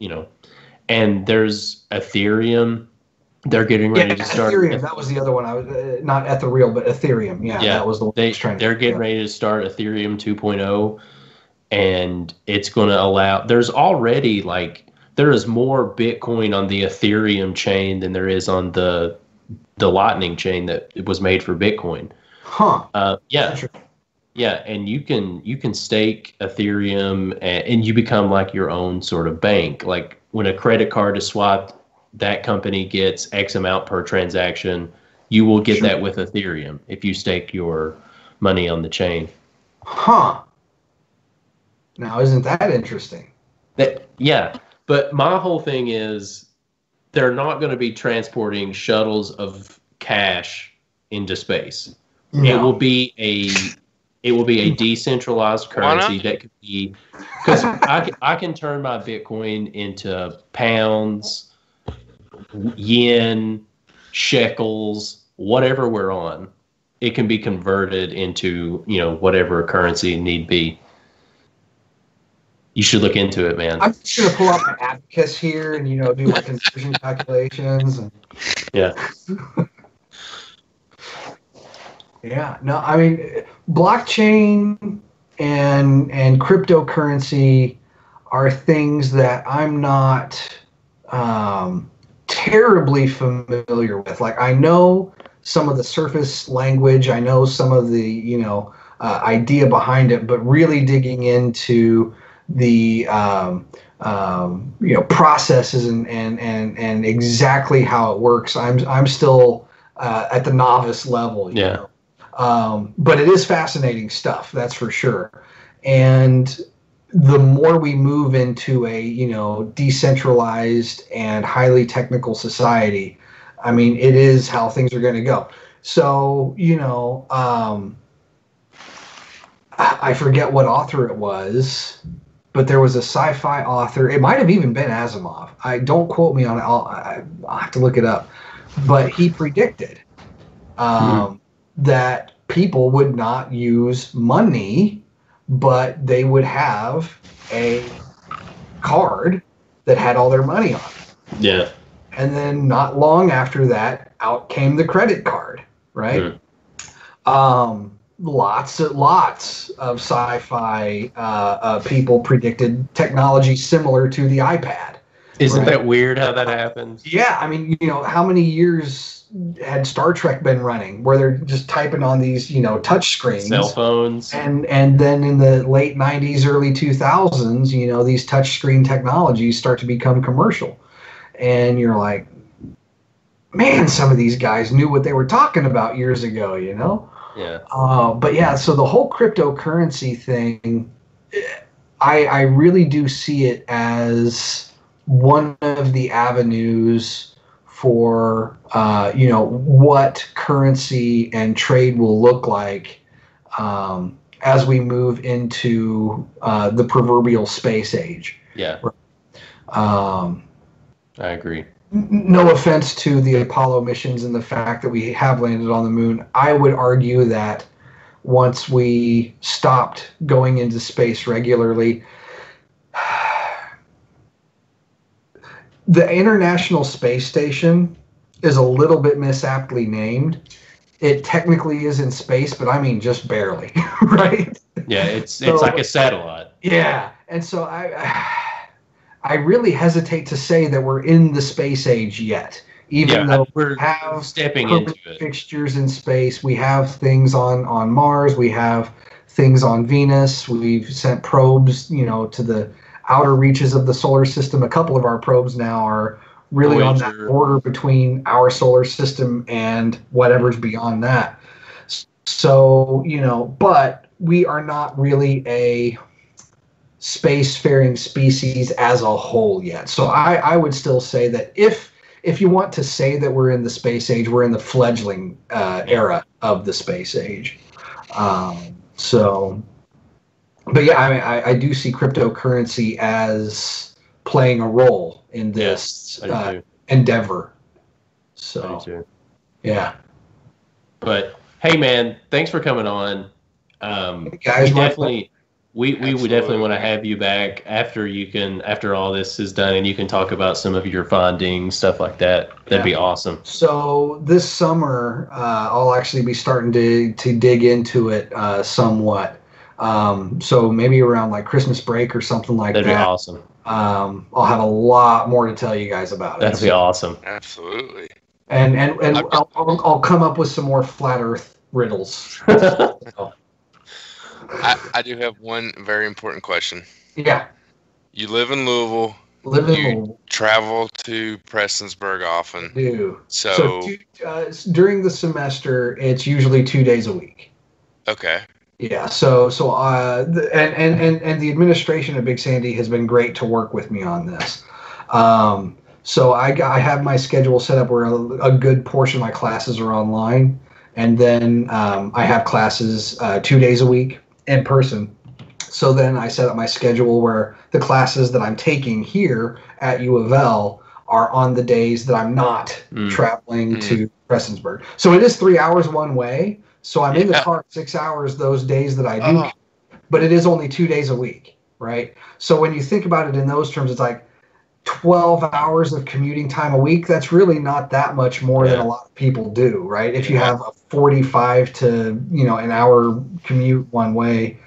and there's Ethereum. They're getting ready to start. Ethereum. That was the other one. I was not Ethereal, but Ethereum. Yeah, that was the one I was trying to. They're getting ready to start Ethereum 2.0, and it's going to allow. There's already there is more Bitcoin on the Ethereum chain than there is on the Lightning chain that it was made for Bitcoin. Huh. Yeah, and you can stake Ethereum, and you become like your own sort of bank. Like when a credit card is swiped, that company gets X amount per transaction. You will get that with Ethereum if you stake your money on the chain. Huh. Now, isn't that interesting? But my whole thing is they're not going to be transporting shuttles of cash into space. No. It will be a decentralized currency that could be, because I can turn my Bitcoin into pounds, yen, shekels, whatever we're on. It can be converted into whatever currency need be. You should look into it, man. I'm just gonna pull out my abacus here and do my conversion calculations. Yeah. Yeah. No, I mean, blockchain and cryptocurrency are things that I'm not terribly familiar with. Like, I know some of the surface language, I know some of the idea behind it, but really digging into the processes and exactly how it works, I'm still at the novice level. You know? But it is fascinating stuff, that's for sure. And the more we move into a decentralized and highly technical society, I mean, it is how things are going to go. So I forget what author it was, but there was a sci-fi author. It might have even been Asimov. Don't quote me on it. I'll have to look it up. But he predicted that people would not use money, but they would have a card that had all their money on it. Yeah. And then not long after that, out came the credit card, right? Lots of sci-fi people predicted technology similar to the iPad. Isn't that weird how that happens? Yeah, I mean, how many years had Star Trek been running where they're just typing on these, touch screens, cell phones, and then in the late 90s, early 2000s, these touch screen technologies start to become commercial, and you're like, man, some of these guys knew what they were talking about years ago, Yeah. But yeah, so the whole cryptocurrency thing, I really do see it as one of the avenues for what currency and trade will look like as we move into the proverbial space age. Yeah. I agree. No offense to the Apollo missions and the fact that we have landed on the moon. I would argue that once we stopped going into space regularly, the International Space Station is a little bit misaptly named. It technically is in space, but I mean just barely, right? Yeah, it's like a satellite. Yeah, and so I really hesitate to say that we're in the space age yet, even though we're stepping into it. Fixtures in space, we have things on Mars, we have things on Venus, we've sent probes, to the outer reaches of the solar system. A couple of our probes now are really on that border between our solar system and whatever's beyond that. So, but we are not really a spacefaring species as a whole yet. So I would still say that if if you want to say that we're in the space age, we're in the fledgling era of the space age. But yeah, I mean, I do see cryptocurrency as playing a role in this endeavor. So, yeah. But hey, man, thanks for coming on. Guys, we would definitely want to have you back after all this is done, and you can talk about some of your findings, stuff like that. That'd be awesome. So this summer, I'll actually be starting to dig into it somewhat. So maybe around like Christmas break or something like that. That'd be awesome. I'll have a lot more to tell you guys about it. That'd be awesome. Absolutely. And I'll come up with some more flat Earth riddles. I do have one very important question. Yeah. You live in Louisville. You travel to Prestonsburg often. I do. So during the semester, it's usually 2 days a week. Okay. Yeah. So and the administration of Big Sandy has been great to work with me on this. So I have my schedule set up where a good portion of my classes are online, and then I have classes 2 days a week in person. So then I set up my schedule where the classes that I'm taking here at U of L are on the days that I'm not traveling to Prestonsburg. So it is 3 hours one way. So I'm in the car 6 hours those days that I do, but it is only 2 days a week, right? So when you think about it in those terms, it's like 12 hours of commuting time a week. That's really not that much more than a lot of people do, right? If you have a 45 to, an hour commute one way,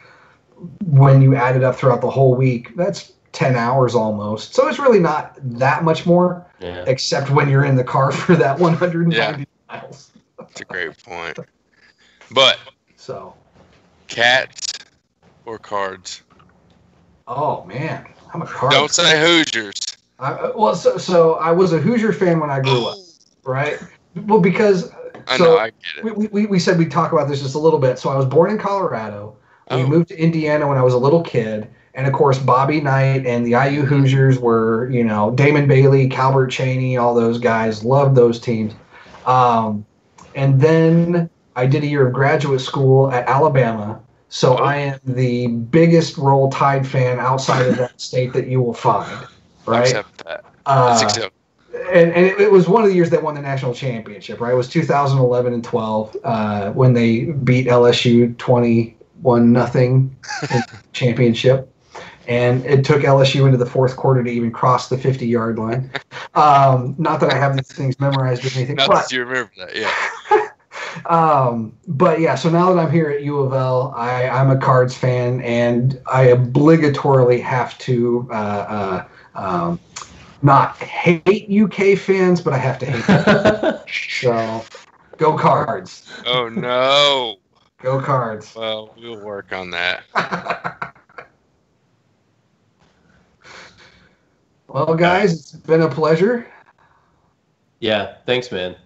when you add it up throughout the whole week, that's 10 hours almost. So it's really not that much more, except when you're in the car for that 190 miles. That's a great point. But cats or cards? Oh man, I'm a card. Don't say Hoosiers. So I was a Hoosier fan when I grew up, right? Well, because I get it. We said we'd talk about this just a little bit. So I was born in Colorado. We moved to Indiana when I was a little kid. And, of course, Bobby Knight and the IU Hoosiers were, Damon Bailey, Calbert Chaney, all those guys. Loved those teams. And then I did a year of graduate school at Alabama. So I am the biggest Roll Tide fan outside of that state that you will find. Right? Accept that. That's acceptable. And it was one of the years they won the national championship, right? It was 2011 and 12 when they beat LSU 21-0 in championship. And it took LSU into the fourth quarter to even cross the 50-yard line. Not that I have these things memorized or anything. Not that you remember that, yeah. But yeah, so now that I'm here at U of L, I'm a Cards fan, and I obligatorily have to not hate UK fans, but I have to hate them. So, go Cards. Oh, no. Go Cards. Well, we'll work on that. Well, guys, it's been a pleasure. Yeah, thanks, man.